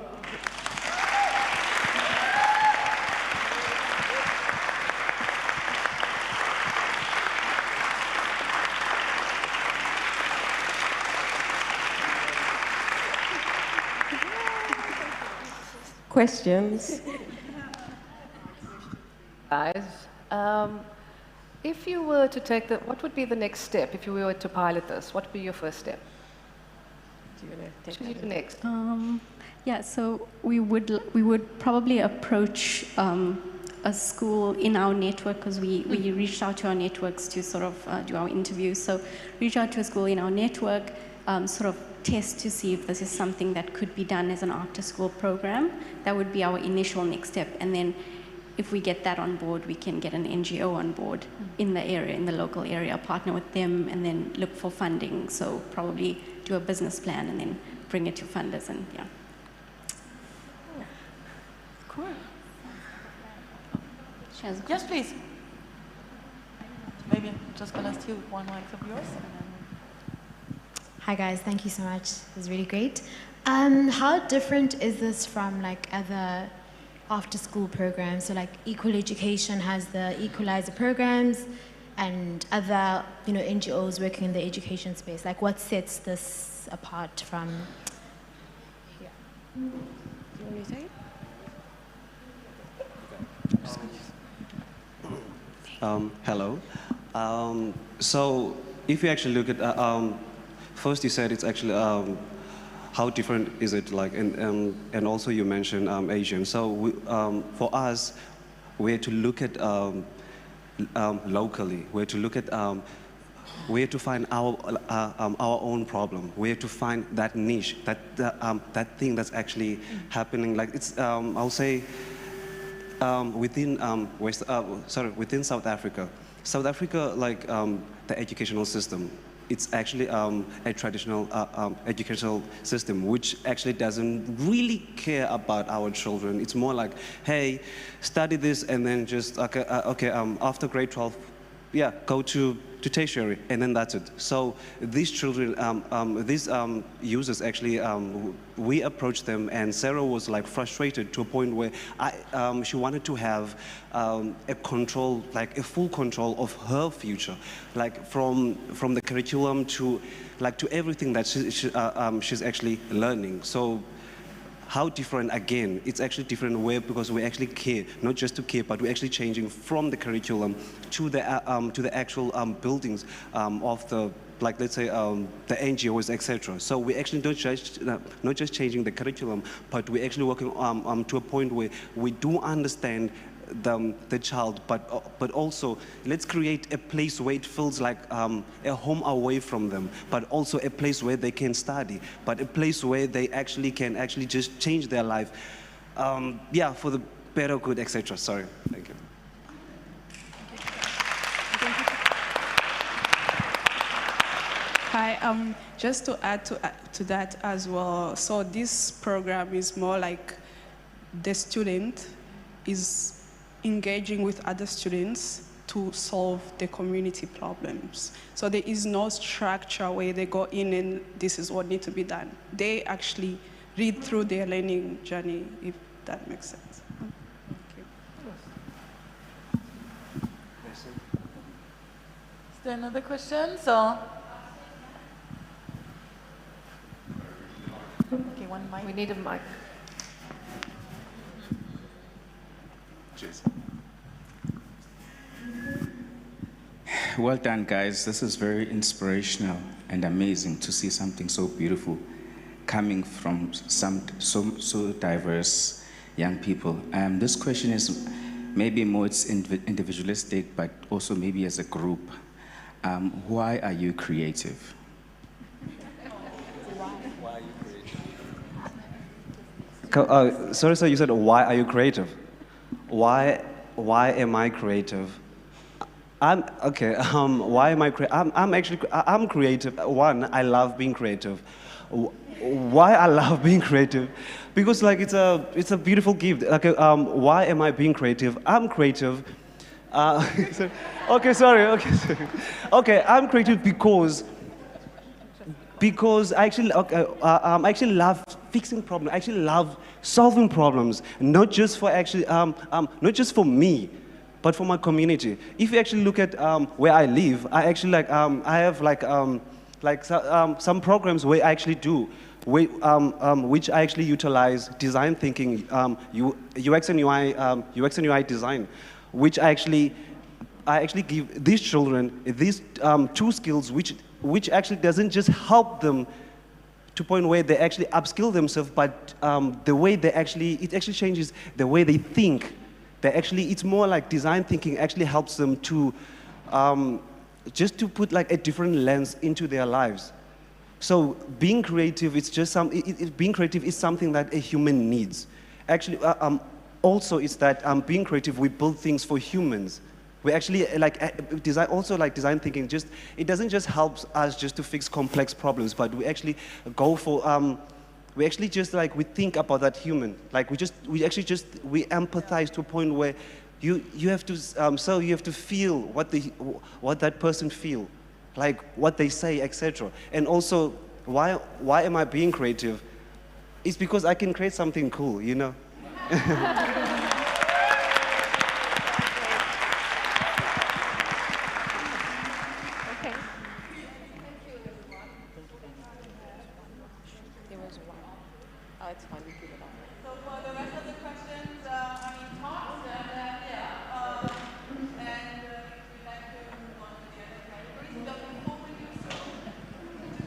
Questions? Guys, if you were to take what would be the next step if you were to pilot this? What would be your first step? Do you want to take that? Next? Yeah, so we would probably approach a school in our network, because we reached out to our networks to sort of do our interviews. So reach out to a school in our network, sort of test to see if this is something that could be done as an after-school program. That would be our initial next step, and then if we get that on board, we can get an NGO on board in the area, in the local area, partner with them, and then look for funding. So probably do a business plan and then bring it to funders and yeah. Cool. Yes, please. Maybe I'm just gonna steal one mic of yours. And then... Hi guys, thank you so much. It was really great. How different is this from like other after-school programs? So like Equal Education has the Equalizer programs and other, NGOs working in the education space. Like what sets this apart from? Yeah. Do you want me to say it? Hello. So if you actually look at, first you said it's actually, how different is it like, and also you mentioned Asian. So we, for us, we have to look at locally. We have to look at, we have to find our own problem. We have to find that niche, that thing that's actually happening. Like it's, I'll say, within within South Africa. South Africa, like the educational system, it's actually a traditional educational system which actually doesn't really care about our children. It's more like, hey, study this and then just after grade 12, yeah, go to tertiary, and then that's it. So these children, these users actually, we approached them, and Sarah was like frustrated to a point where she wanted to have a control, like a full control of her future, like from the curriculum to everything that she's actually learning. So how different, again, it's actually different way because we actually care, not just to care, but we're actually changing from the curriculum to the actual buildings of the, like let's say, the NGOs, etc. So we actually not just changing the curriculum, but we're actually working to a point where we do understand the child, but also let's create a place where it feels like a home away from them, but also a place where they can study, but a place where they actually can just change their life, yeah, for the better good, etc. Sorry, thank you. Hi, just to add to that as well. So this program is more like the student is engaging with other students to solve the community problems. So there is no structure where they go in and this is what needs to be done. They actually read through their learning journey, if that makes sense. Is there another question? So, okay, one mic. We need a mic. Well done, guys. This is very inspirational and amazing to see something so beautiful coming from so diverse young people. This question is maybe more it's individualistic, but also maybe as a group. Why are you creative? Sorry, sir, you said, why are you creative? Why am I creative? Why am I creative? I'm creative. One, I love being creative. Why I love being creative? Because like it's a beautiful gift. Why am I being creative? I'm creative. Sorry. I'm creative because I actually love fixing problems. I actually love solving problems, not just for not just for me, but for my community. If you actually look at where I live, I actually I have some programs where I actually do, which I actually utilize design thinking, UX and UI design, which I actually give these children these two skills, which actually doesn't just help them to a point where they actually upskill themselves, but the way it actually changes the way they think. It's more like design thinking actually helps them to just to put like a different lens into their lives. So being creative, it's just being creative is something that a human needs. Actually, also it's that being creative, we build things for humans. We actually design, also like design thinking, it doesn't just help us just to fix complex problems, but we actually go for, we actually just like, we think about that human. Like we empathize to a point where you have to, so you have to feel what that person feel, like what they say, etc. And also, why am I being creative? It's because I can create something cool, you know?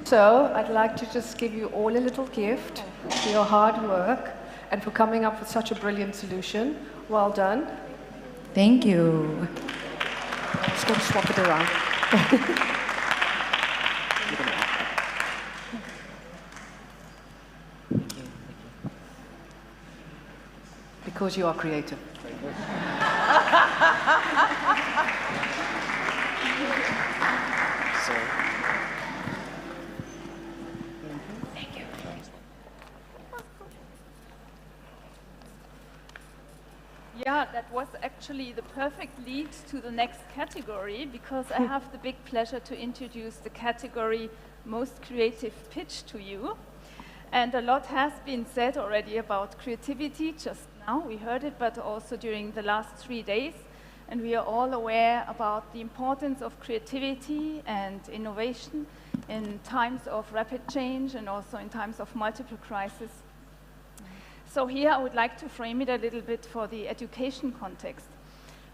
So I'd like to just give you all a little gift for your hard work and for coming up with such a brilliant solution. Well done. Thank you. I'm just going to swap it around. Because you are creative. Yeah, that was actually the perfect lead to the next category, because I have the big pleasure to introduce the category Most Creative Pitch to you. And a lot has been said already about creativity just now. We heard it, but also during the last 3 days. And we are all aware about the importance of creativity and innovation in times of rapid change and also in times of multiple crises. So here I would like to frame it a little bit for the education context.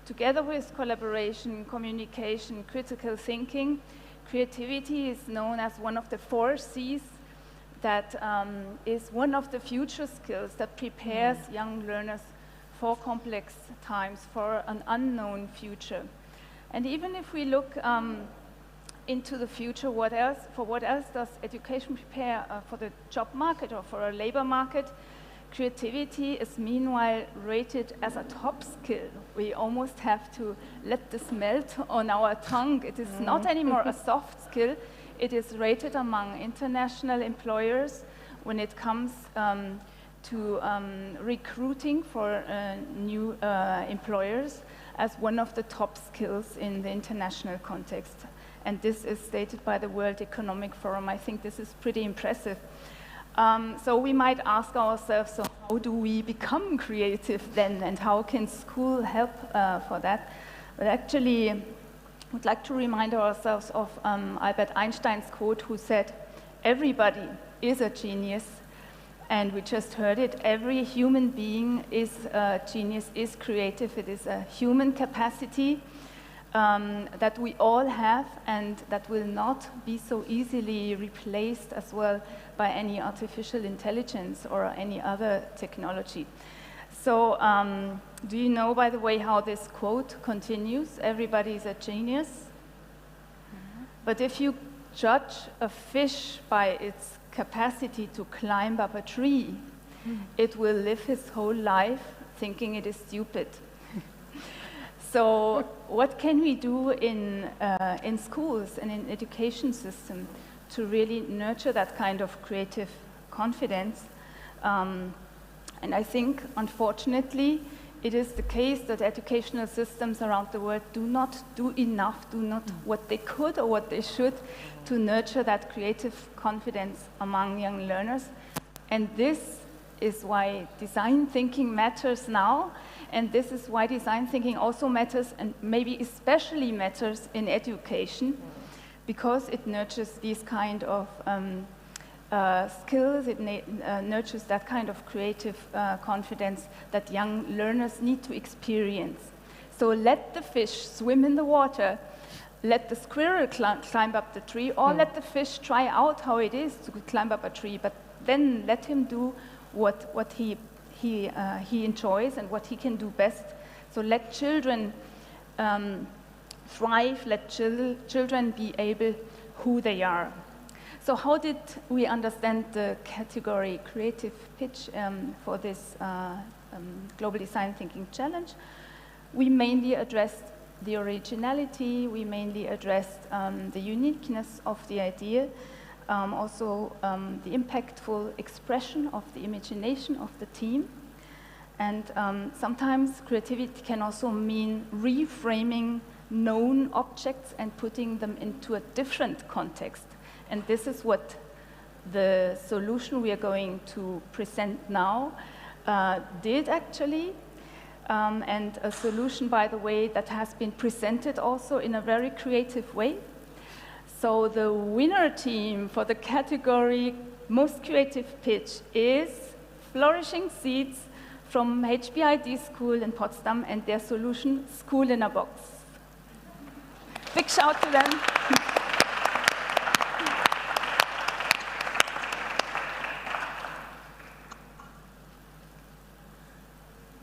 Together with collaboration, communication, critical thinking, creativity is known as one of the 4 C's that is one of the future skills that prepares young learners for complex times, for an unknown future. And even if we look into the future, what else does education prepare for the job market or for a labor market? Creativity is meanwhile rated as a top skill. We almost have to let this melt on our tongue. It is not anymore a soft skill. It is rated among international employers when it comes to recruiting for new employers as one of the top skills in the international context. And this is stated by the World Economic Forum. I think this is pretty impressive. So we might ask ourselves, so how do we become creative then, and how can school help for that? But actually, I would like to remind ourselves of Albert Einstein's quote, who said, "Everybody is a genius." And we just heard it, every human being is a genius, is creative. It is a human capacity that we all have, and that will not be so easily replaced as well by any artificial intelligence or any other technology. So do you know, by the way, how this quote continues? Everybody is a genius. But if you judge a fish by its capacity to climb up a tree, it will live his whole life thinking it is stupid. So what can we do in schools and in education system to really nurture that kind of creative confidence? And I think, unfortunately, it is the case that educational systems around the world do not do enough, do not what they could or what they should to nurture that creative confidence among young learners. And this is why design thinking matters now. And this is why design thinking also matters, and maybe especially matters in education, because it nurtures these kind of skills, it nurtures that kind of creative confidence that young learners need to experience. So let the fish swim in the water, let the squirrel climb up the tree, or let the fish try out how it is to climb up a tree, but then let him do what he enjoys and what he can do best. So let children thrive, let children be able who they are. So how did we understand the category creative pitch for this Global Design Thinking Challenge? We mainly addressed the originality. We mainly addressed the uniqueness of the idea, also the impactful expression of the imagination of the team. And sometimes creativity can also mean reframing known objects and putting them into a different context. And this is what the solution we are going to present now did actually. And a solution, by the way, that has been presented also in a very creative way. So the winner team for the category Most Creative Pitch is Flourishing Seeds from HBID School in Potsdam and their solution, School in a Box. Big shout to them.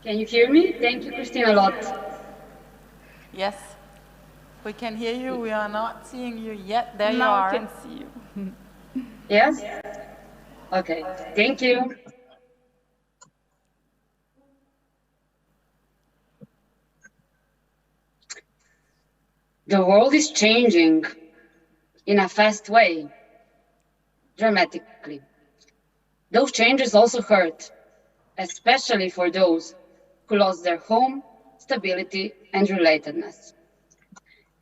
Can you hear me? Thank you, Christina, a lot. Yes, we can hear you. We are not seeing you yet. There you now are. I can see you. Yes? Okay, thank you. The world is changing in a fast way, dramatically. Those changes also hurt, especially for those who lost their home, stability, and relatedness.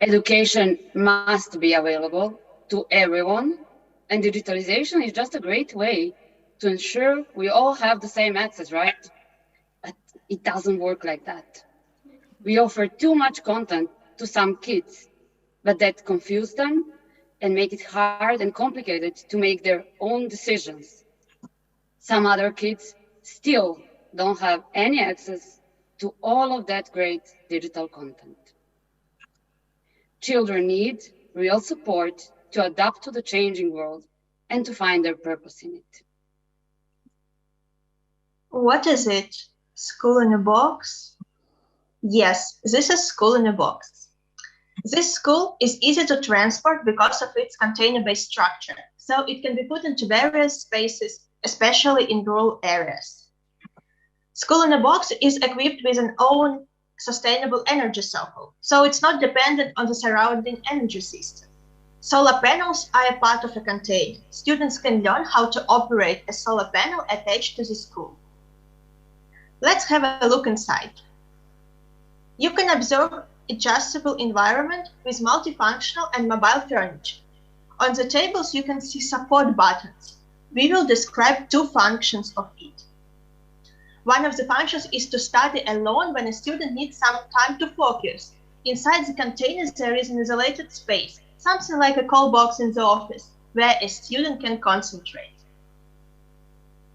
Education must be available to everyone, and digitalization is just a great way to ensure we all have the same access, right? But it doesn't work like that. We offer too much content to some kids, but that confuses them and make it hard and complicated to make their own decisions. Some other kids still don't have any access to all of that great digital content. Children need real support to adapt to the changing world and to find their purpose in it. What is it? School in a box? Yes, this is School in a Box. This school is easy to transport because of its container-based structure, so it can be put into various spaces, especially in rural areas. School in a Box is equipped with an own sustainable energy cycle, so it's not dependent on the surrounding energy system. Solar panels are a part of a container. Students can learn how to operate a solar panel attached to the school. Let's have a look inside. You can observe adjustable environment with multifunctional and mobile furniture. On the tables, you can see support buttons. We will describe two functions of it. One of the functions is to study alone when a student needs some time to focus. Inside the containers, there is an isolated space, something like a call box in the office, where a student can concentrate.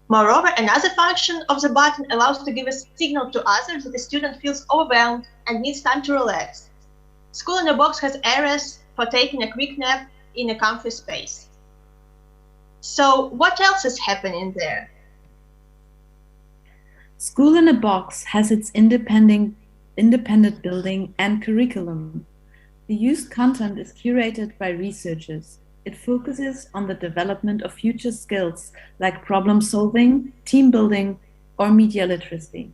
Moreover, another function of the button allows to give a signal to others that the student feels overwhelmed and needs time to relax. School in a Box has areas for taking a quick nap in a comfy space. So what else is happening there? School in a Box has its independent building and curriculum. The used content is curated by researchers. It focuses on the development of future skills like problem solving, team building, or media literacy.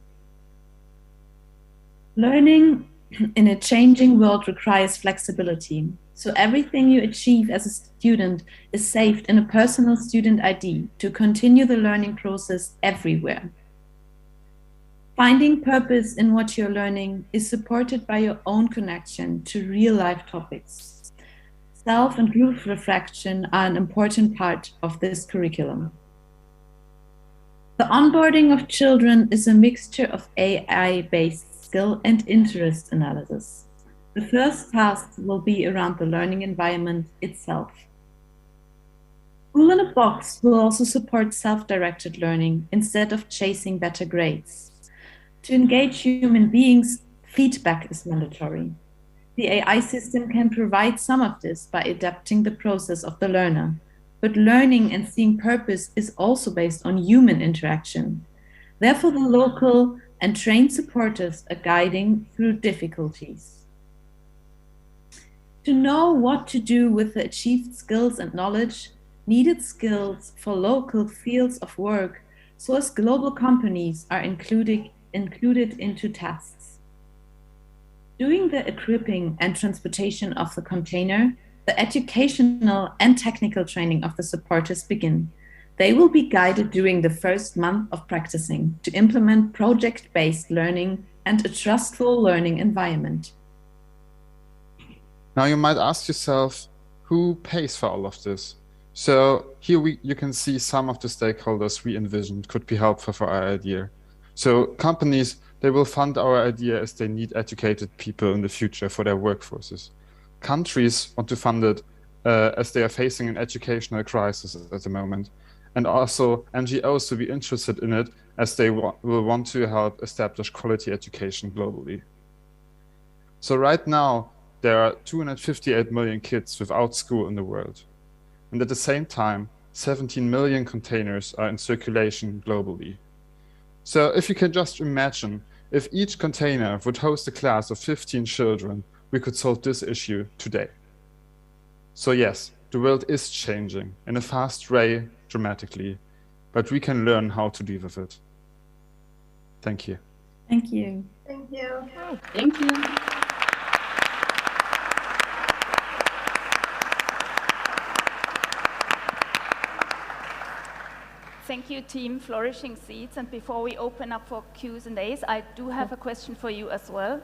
Learning in a changing world requires flexibility, so everything you achieve as a student is saved in a personal student ID to continue the learning process everywhere. Finding purpose in what you're learning is supported by your own connection to real-life topics. Self and group reflection are an important part of this curriculum. The onboarding of children is a mixture of AI-based skill and interest analysis. The first task will be around the learning environment itself. School in a Box will also support self-directed learning instead of chasing better grades. To engage human beings, feedback is mandatory. The AI system can provide some of this by adapting the process of the learner, but learning and seeing purpose is also based on human interaction. Therefore, the local and trained supporters are guiding through difficulties. To know what to do with the achieved skills and knowledge, needed skills for local fields of work, so as global companies are included into tasks. Doing the equipping and transportation of the container, the educational and technical training of the supporters begin. They will be guided during the first month of practicing to implement project-based learning and a trustful learning environment. Now you might ask yourself, who pays for all of this? So here you can see some of the stakeholders we envisioned could be helpful for our idea. So companies, they will fund our idea as they need educated people in the future for their workforces. Countries want to fund it as they are facing an educational crisis at the moment. And also NGOs will be interested in it as they will want to help establish quality education globally. So right now, there are 258 million kids without school in the world. And at the same time, 17 million containers are in circulation globally. So if you can just imagine, if each container would host a class of 15 children, we could solve this issue today. So yes, the world is changing in a fast way, dramatically, but we can learn how to deal with it. Thank you. Thank you. Thank you. Thank you. Thank you, Team Flourishing Seeds. And before we open up for Q&As, I do have a question for you as well.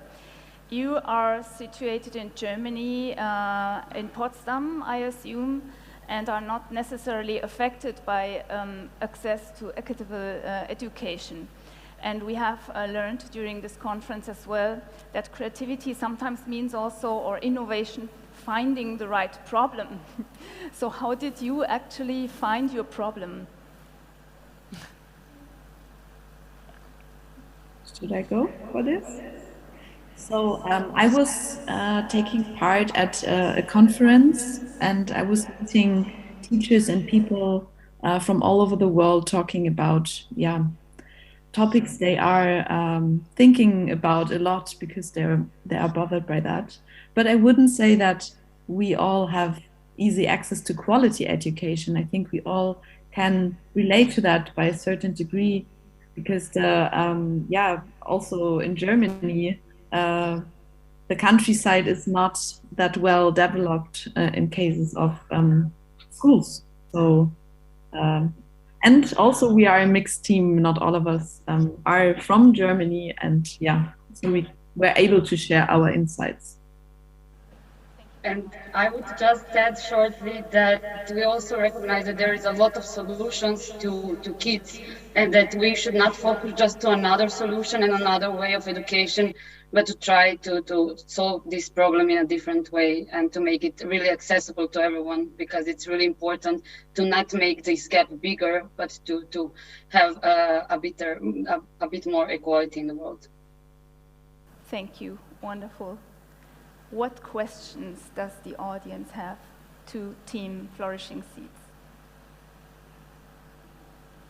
You are situated in Germany, in Potsdam, I assume, and are not necessarily affected by access to equitable education. And we have learned during this conference as well that creativity sometimes means also, or innovation, finding the right problem. So how did you actually find your problem? Should I go for this? So I was taking part at a conference, and I was meeting teachers and people from all over the world talking about topics they are thinking about a lot because they are bothered by that. But I wouldn't say that we all have easy access to quality education. I think we all can relate to that by a certain degree, because also in Germany, the countryside is not that well developed in cases of schools. So, and also we are a mixed team. Not all of us are from Germany, and so we were able to share our insights. And I would just add shortly that we also recognize that there is a lot of solutions to kids, and that we should not focus just to another solution and another way of education, but to try to solve this problem in a different way and to make it really accessible to everyone, because it's really important to not make this gap bigger, but to have a bit more equality in the world. Thank you. Wonderful. What questions does the audience have to Team Flourishing Seeds?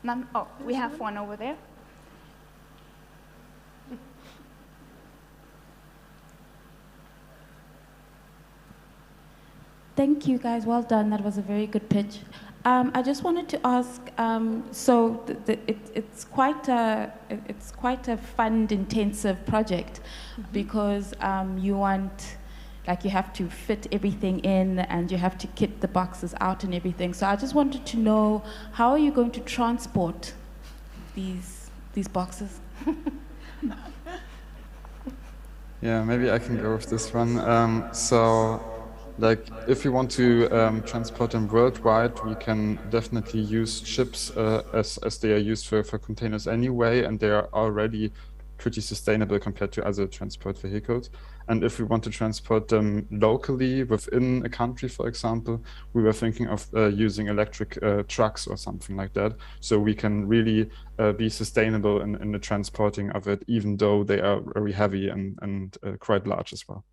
None? Oh, we have one over there. Thank you, guys. Well done. That was a very good pitch. I just wanted to ask. So it's quite a fund-intensive project, because you want, like, you have to fit everything in, and you have to kit the boxes out and everything. So I just wanted to know, how are you going to transport these boxes? Yeah, maybe I can go with this one. So, like, if we want to transport them worldwide, we can definitely use ships as they are used for containers anyway, and they are already pretty sustainable compared to other transport vehicles. And if we want to transport them locally within a country, for example, we were thinking of using electric trucks or something like that, so we can really be sustainable in the transporting of it, even though they are very heavy and quite large as well.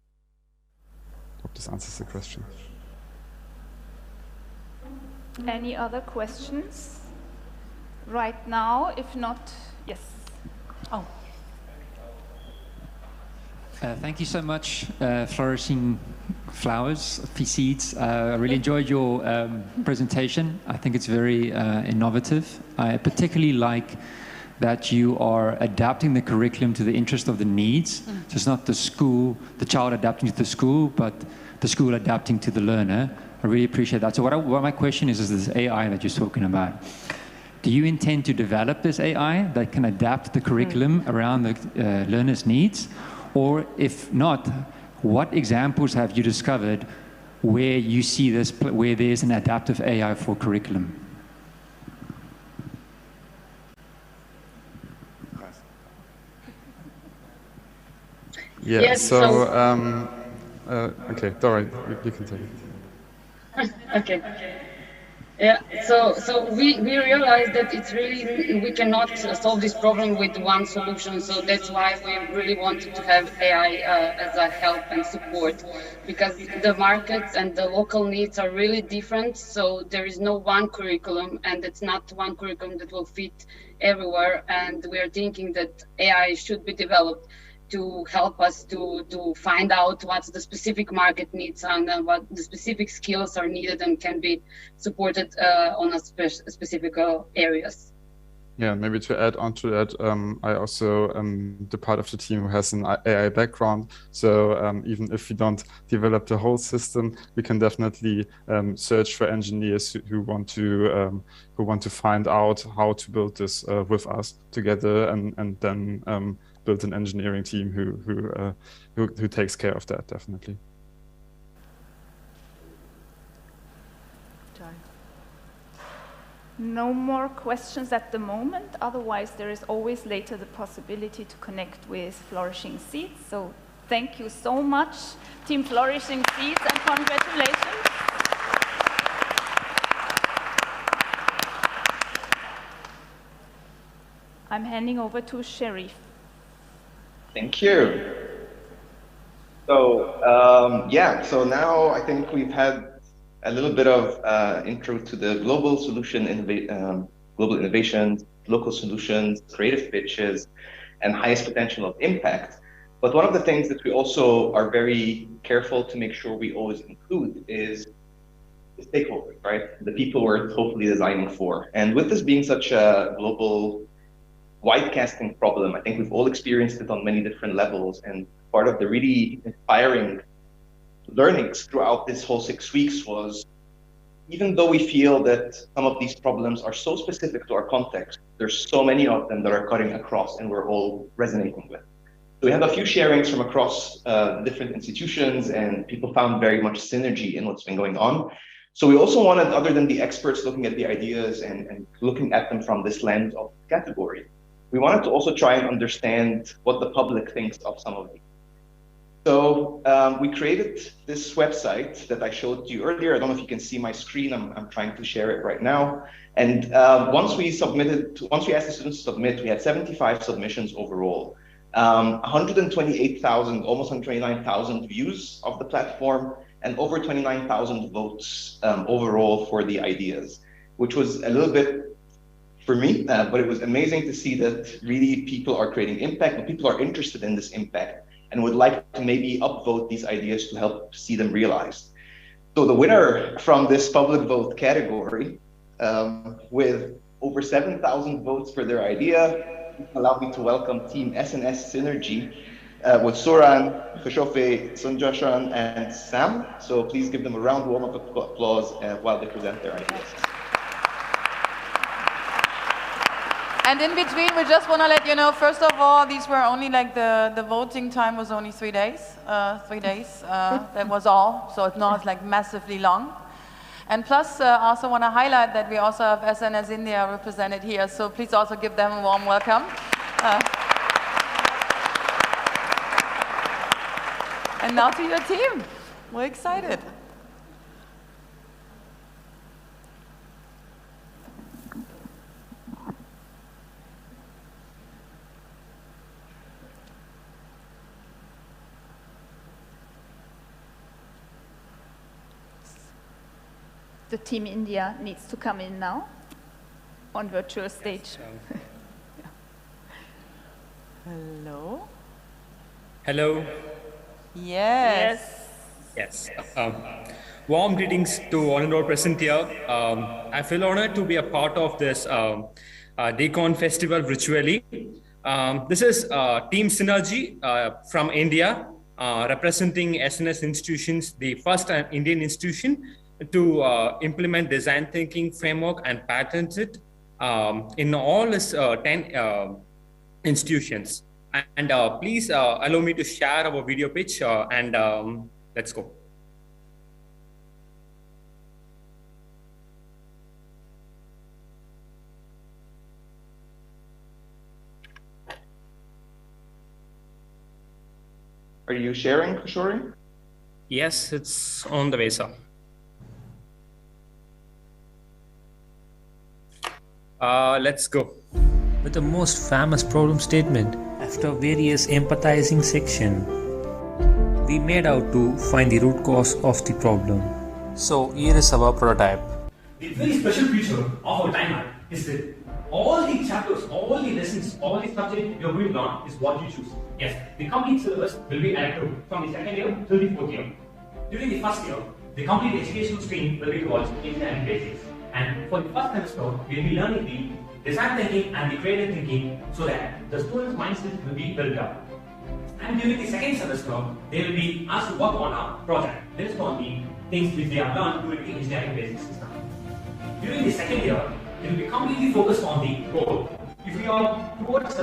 Hope this answers the question. Any other questions right now? If not, yes. Oh. Thank you so much, Flourishing Flowers, Seeds. I really enjoyed your presentation. I think it's very innovative. I particularly like that you are adapting the curriculum to the interest of the needs. So it's not the school, the child adapting to the school, but the school adapting to the learner. I really appreciate that. So what my question is this AI that you're talking about. Do you intend to develop this AI that can adapt the curriculum around the learner's needs? Or if not, what examples have you discovered where you see this, where there's an adaptive AI for curriculum? Yeah, Yes, so, okay, Dora, you can take it. Okay. Yeah, so we realized that it's really, we cannot solve this problem with one solution. So that's why we really wanted to have AI as a help and support, because the markets and the local needs are really different. So there is no one curriculum, and it's not one curriculum that will fit everywhere. And we are thinking that AI should be developed to help us to find out what the specific market needs and what the specific skills are needed and can be supported on a specific areas. Yeah, maybe to add on to that, I also am the part of the team who has an AI background. So even if we don't develop the whole system, we can definitely search for engineers who want to find out how to build this with us together, and then build an engineering team who takes care of that, definitely. No more questions at the moment. Otherwise, there is always later the possibility to connect with Flourishing Seeds. So thank you so much, Team Flourishing Seeds, and congratulations. I'm handing over to Sherif. Thank you. So yeah, so now I think we've had a little bit of intro to the global solution, global innovations, local solutions, creative pitches, and highest potential of impact. But one of the things that we also are very careful to make sure we always include is the stakeholders, right? The people we're hopefully designing for. And with this being such a global wide casting problem, I think we've all experienced it on many different levels. And part of the really inspiring learnings throughout this whole 6 weeks was, even though we feel that some of these problems are so specific to our context, there's so many of them that are cutting across and we're all resonating with. So we have a few sharings from across different institutions, and people found very much synergy in what's been going on. So we also wanted, other than the experts looking at the ideas and looking at them from this lens of category, we wanted to also try and understand what the public thinks of some of these. So we created this website that I showed you earlier. I don't know if you can see my screen. I'm trying to share it right now. And once we asked the students to submit, we had 75 submissions overall. 128,000, almost 129,000 views of the platform, and over 29,000 votes overall for the ideas, which was a little bit for me, but it was amazing to see that really people are creating impact, and people are interested in this impact and would like to maybe upvote these ideas to help see them realized. So the winner from this public vote category, with over 7,000 votes for their idea, allow me to welcome Team SNS Synergy with Soran, Khoshofe, Sunjashan, and Sam. So please give them a round warm of applause while they present their ideas. And in between, we just want to let you know, first of all, these were only like the voting time was only 3 days. That was all. So it's not like massively long. And plus, I also want to highlight that we also have SNS India represented here. So please also give them a warm welcome. And now to your team. We're excited. The Team India needs to come in now on virtual stage. Yeah. Hello? Hello. Yes. Yes. Warm greetings to all and all present here. I feel honored to be a part of this DCon Festival virtually. This is Team Synergy from India, representing SNS institutions, the first Indian institution to implement design thinking framework and patent it in all its 10 institutions. And please allow me to share our video pitch and let's go. Are you sharing, Kishori? Yes, it's on the way, sir. Let's go. With the most famous problem statement, after various empathizing section, we made out to find the root cause of the problem. So here is our prototype. The very special feature of our timeline is that all the chapters, all the lessons, all the subjects you're going to learn is what you choose. Yes, the complete syllabus will be elective from the second year till the fourth year. During the first year, the complete educational stream will be towards engineering basics. And for the first semester, we'll be learning the design thinking and the creative thinking so that the student's mindset will be built up. And during the second semester, they will be asked to work on a project based on the things which they have learned during the engineering basic system. During the second year, they will be completely focused on the goal. If you are towards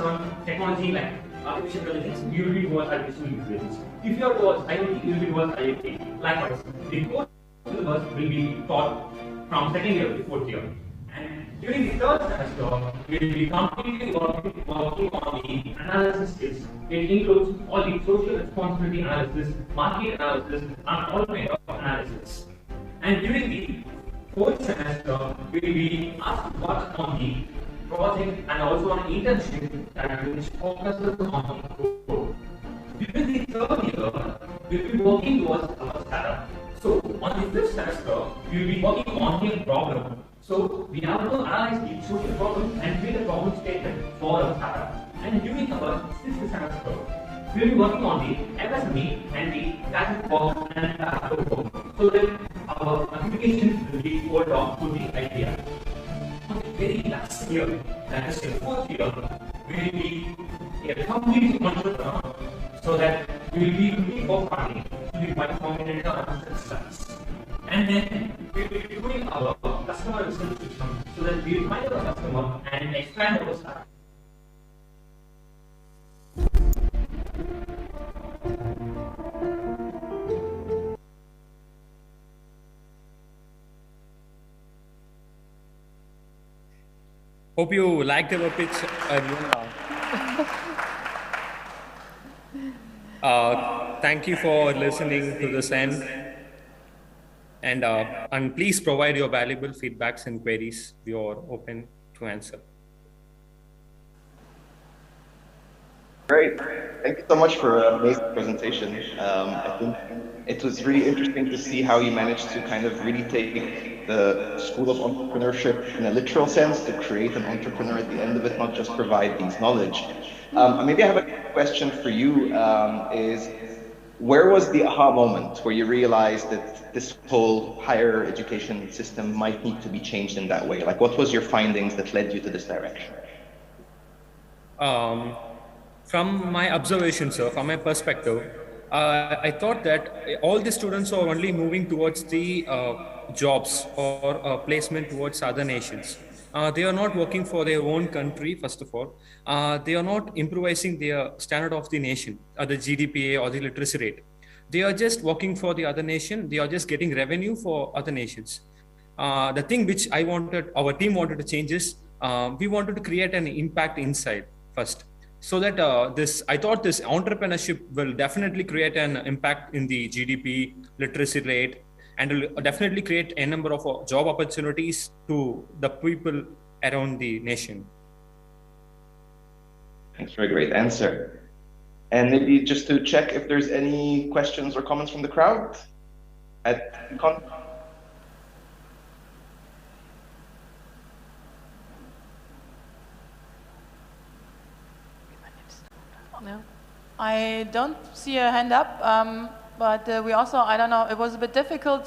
technology like artificial intelligence, you will be towards artificial intelligence. If you are towards IoT, you will be towards IoT. Likewise, the core syllabus will be taught from second year to fourth year. And during the third semester, we will be completely working on the analysis skills. It includes all the social responsibility analysis, market analysis, and all kind of analysis. And during the fourth semester, we will be asked to work on the project and also on internship that which focuses on the goal. During the third year, we will be working towards our startup. So on the fifth semester, we will be working on a problem. So we have to analyze the social problem and create a problem statement for our startup. And during our sixth semester, we will be working on the MSME and the patent work and work so that our application will be rolled off to the idea. On the very last year, that is the fourth year, we will be a complete entrepreneur so that we will be looking for funding to be by Combinator and studies. And then we will be doing our customer research system so that we will find our customer and expand our startup. Hope you liked our pitch, everyone. Thank you for listening to this end. And please provide your valuable feedbacks and queries. We are open to answer. Great. Thank you so much for an amazing presentation. I think it was really interesting to see how you managed to kind of really take the school of entrepreneurship in a literal sense to create an entrepreneur at the end of it, not just provide these knowledge. Maybe I have a question for you, is where was the aha moment where you realized that this whole higher education system might need to be changed in that way? Like, what was your findings that led you to this direction? From my observation, sir, from my perspective, I thought that all the students are only moving towards the jobs or placement towards other nations. They are not working for their own country, first of all. They are not improvising their standard of the nation, or the GDPA or the literacy rate. They are just working for the other nation. They are just getting revenue for other nations. The thing which our team wanted to change is, we wanted to create an impact inside first. So that I thought this entrepreneurship will definitely create an impact in the GDP, literacy rate, and will definitely create a number of job opportunities to the people around the nation. Thanks for a great answer. And maybe just to check if there's any questions or comments from the crowd at DCon. No, I don't see a hand up. but we also, I don't know, it was a bit difficult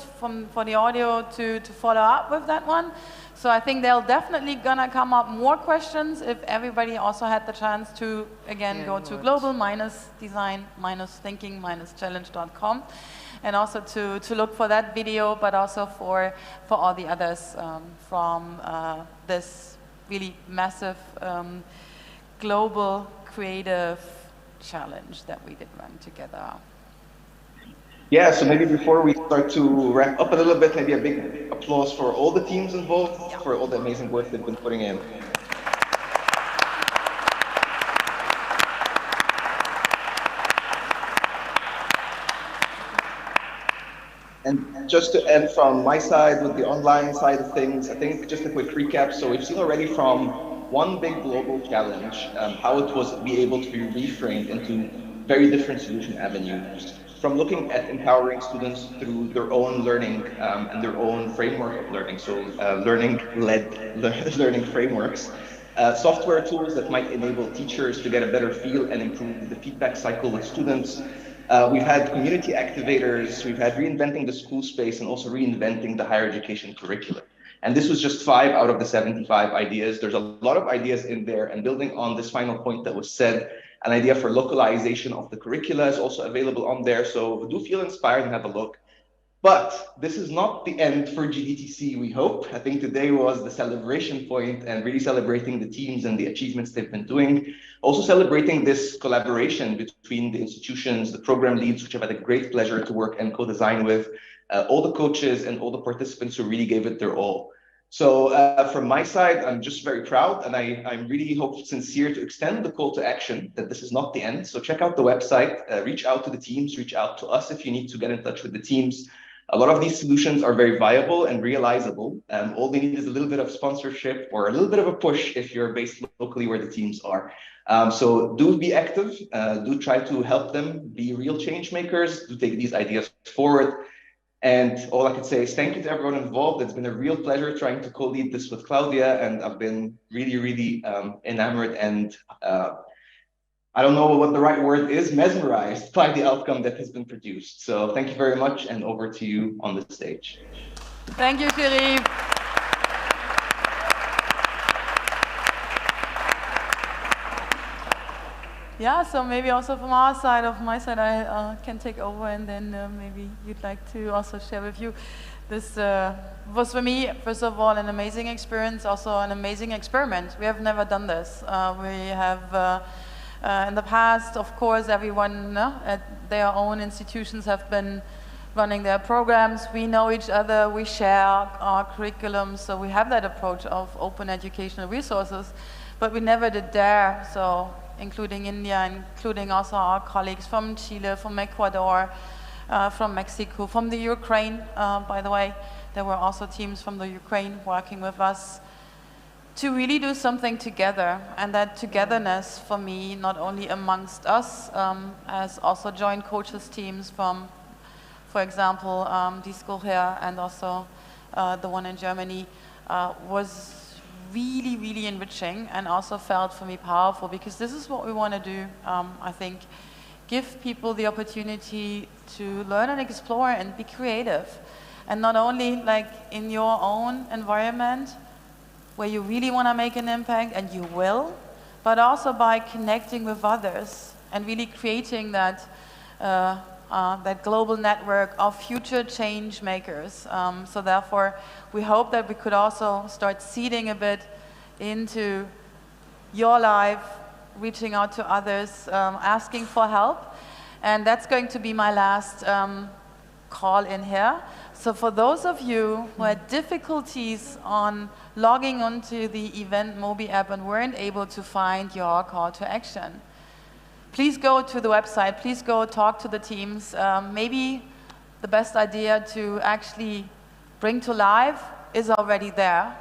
for the audio to follow up with that one. So I think there'll definitely gonna come up more questions if everybody also had the chance to, again, go to global-design-thinking-challenge.com and also to look for that video, but also for all the others from this really massive global creative challenge that we did run together. Yeah, so maybe before we start to wrap up a little bit, maybe a big applause for all the teams involved, for all the amazing work they've been putting in. And just to end from my side with the online side of things, I think just a quick recap. So we've seen already from one big global challenge, how it was be able to be reframed into very different solution avenues. From looking at empowering students through their own learning and their own framework of learning, so learning-led learning frameworks, software tools that might enable teachers to get a better feel and improve the feedback cycle with students. We've had community activators, we've had reinventing the school space and also reinventing the higher education curriculum. And this was just 5 out of the 75 ideas. There's a lot of ideas in there, and building on this final point that was said, an idea for localization of the curricula is also available on there. So do feel inspired and have a look. But this is not the end for GDTC, we hope. I think today was the celebration point and really celebrating the teams and the achievements they've been doing. Also celebrating this collaboration between the institutions, the program leads, which I've had a great pleasure to work and co-design with, all the coaches and all the participants who really gave it their all. So from my side, I'm just very proud, and I'm really sincere to extend the call to action that this is not the end. So check out the website, reach out to the teams, reach out to us if you need to get in touch with the teams. A lot of these solutions are very viable and realizable. All they need is a little bit of sponsorship or a little bit of a push if you're based locally where the teams are. So do be active, do try to help them be real change makers, do take these ideas forward. And all I could say is thank you to everyone involved. It's been a real pleasure trying to co-lead this with Claudia, and I've been really, really enamored and I don't know what the right word is, mesmerized by the outcome that has been produced. So thank you very much, and over to you on the stage. Thank you, Philippe. Yeah, so maybe also from our side, my side, I can take over, and then maybe you'd like to also share with you. This was for me, first of all, an amazing experience, also an amazing experiment. We have never done this. We have, in the past, of course, everyone at their own institutions have been running their programs. We know each other, we share our curriculum, so we have that approach of open educational resources, but we never did dare, so including India, including also our colleagues from Chile, from Ecuador, from Mexico, from the Ukraine, by the way. There were also teams from the Ukraine working with us to really do something together. And that togetherness for me, not only amongst us, as also joint coaches teams from, for example, die school here and also the one in Germany, was really, really enriching and also felt for me powerful, because this is what we want to do, I think. Give people the opportunity to learn and explore and be creative. And not only like in your own environment, where you really want to make an impact, and you will, but also by connecting with others and really creating that, that global network of future change makers. So therefore, we hope that we could also start seeding a bit into your life, reaching out to others, asking for help. And that's going to be my last call in here. So for those of you who had difficulties on logging onto the Event Mobi app and weren't able to find your call to action, please go to the website, please go talk to the teams. Maybe the best idea to actually bring to life is already there,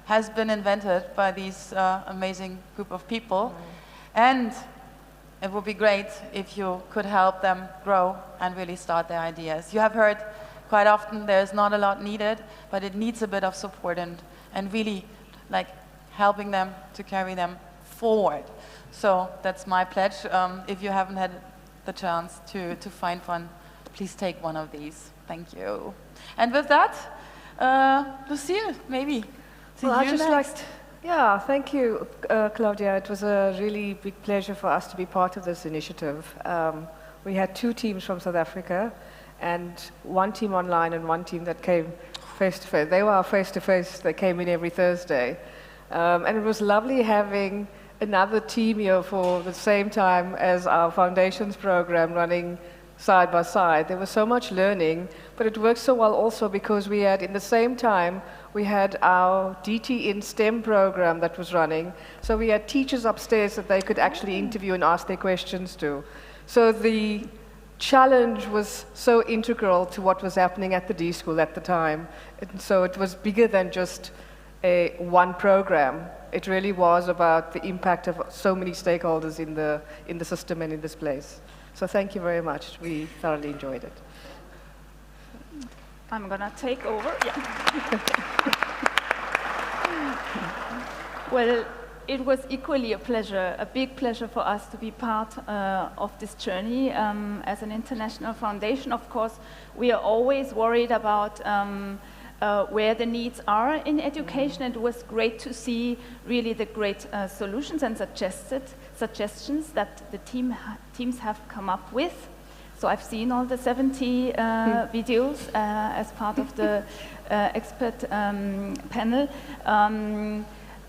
has been invented by these amazing group of people. And it would be great if you could help them grow and really start their ideas. You have heard quite often there's not a lot needed, but it needs a bit of support and really like helping them to carry them forward. So that's my pledge. If you haven't had the chance to find one, please take one of these. Thank you. And with that, Lucille, maybe. Well, I'd just like to, yeah, thank you, Claudia. It was a really big pleasure for us to be part of this initiative. We had 2 teams from South Africa and 1 team online and 1 team that came face-to-face. They were our face-to-face. They came in every Thursday. And it was lovely having another team here for the same time as our foundations program running side by side. There was so much learning, but it worked so well also because we had, in the same time, we had our DT in STEM program that was running. So we had teachers upstairs that they could actually interview and ask their questions to. So the challenge was so integral to what was happening at the D School at the time. And so it was bigger than just one program. It really was about the impact of so many stakeholders in the system and in this place. So thank you very much. We thoroughly enjoyed it. I'm gonna take over. Yeah. Well, it was equally a pleasure, a big pleasure for us to be part of this journey. As an international foundation, of course, we are always worried about where the needs are in education, and it was great to see really the great solutions and suggestions that the teams have come up with. So I've seen all the 70 videos as part of the expert panel,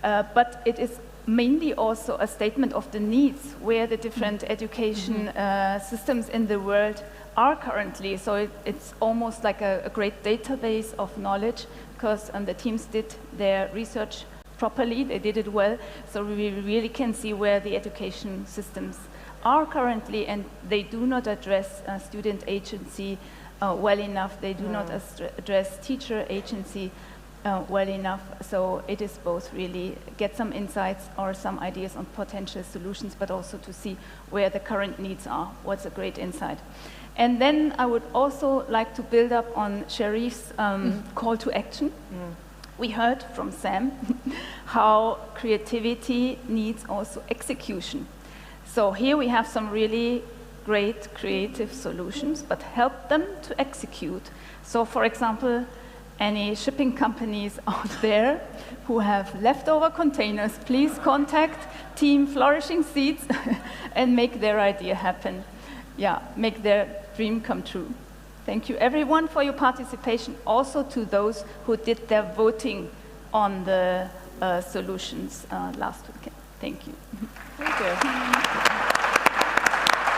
but it is mainly also a statement of the needs where the different education systems in the world are currently. So it's almost like a great database of knowledge, because the teams did their research properly, they did it well, so we really can see where the education systems are currently, and they do not address student agency well enough, they do not address teacher agency well enough. So it is both really get some insights or some ideas on potential solutions, but also to see where the current needs are. What's a great insight. And then I would also like to build up on Sherif's call to action. We heard from Sam how creativity needs also execution. So here we have some really great creative solutions, but help them to execute. So for example, any shipping companies out there who have leftover containers, please contact Team Flourishing Seeds and make their idea happen. Yeah, make their dream come true. Thank you everyone for your participation, also to those who did their voting on the solutions last weekend. Thank you. Thank you.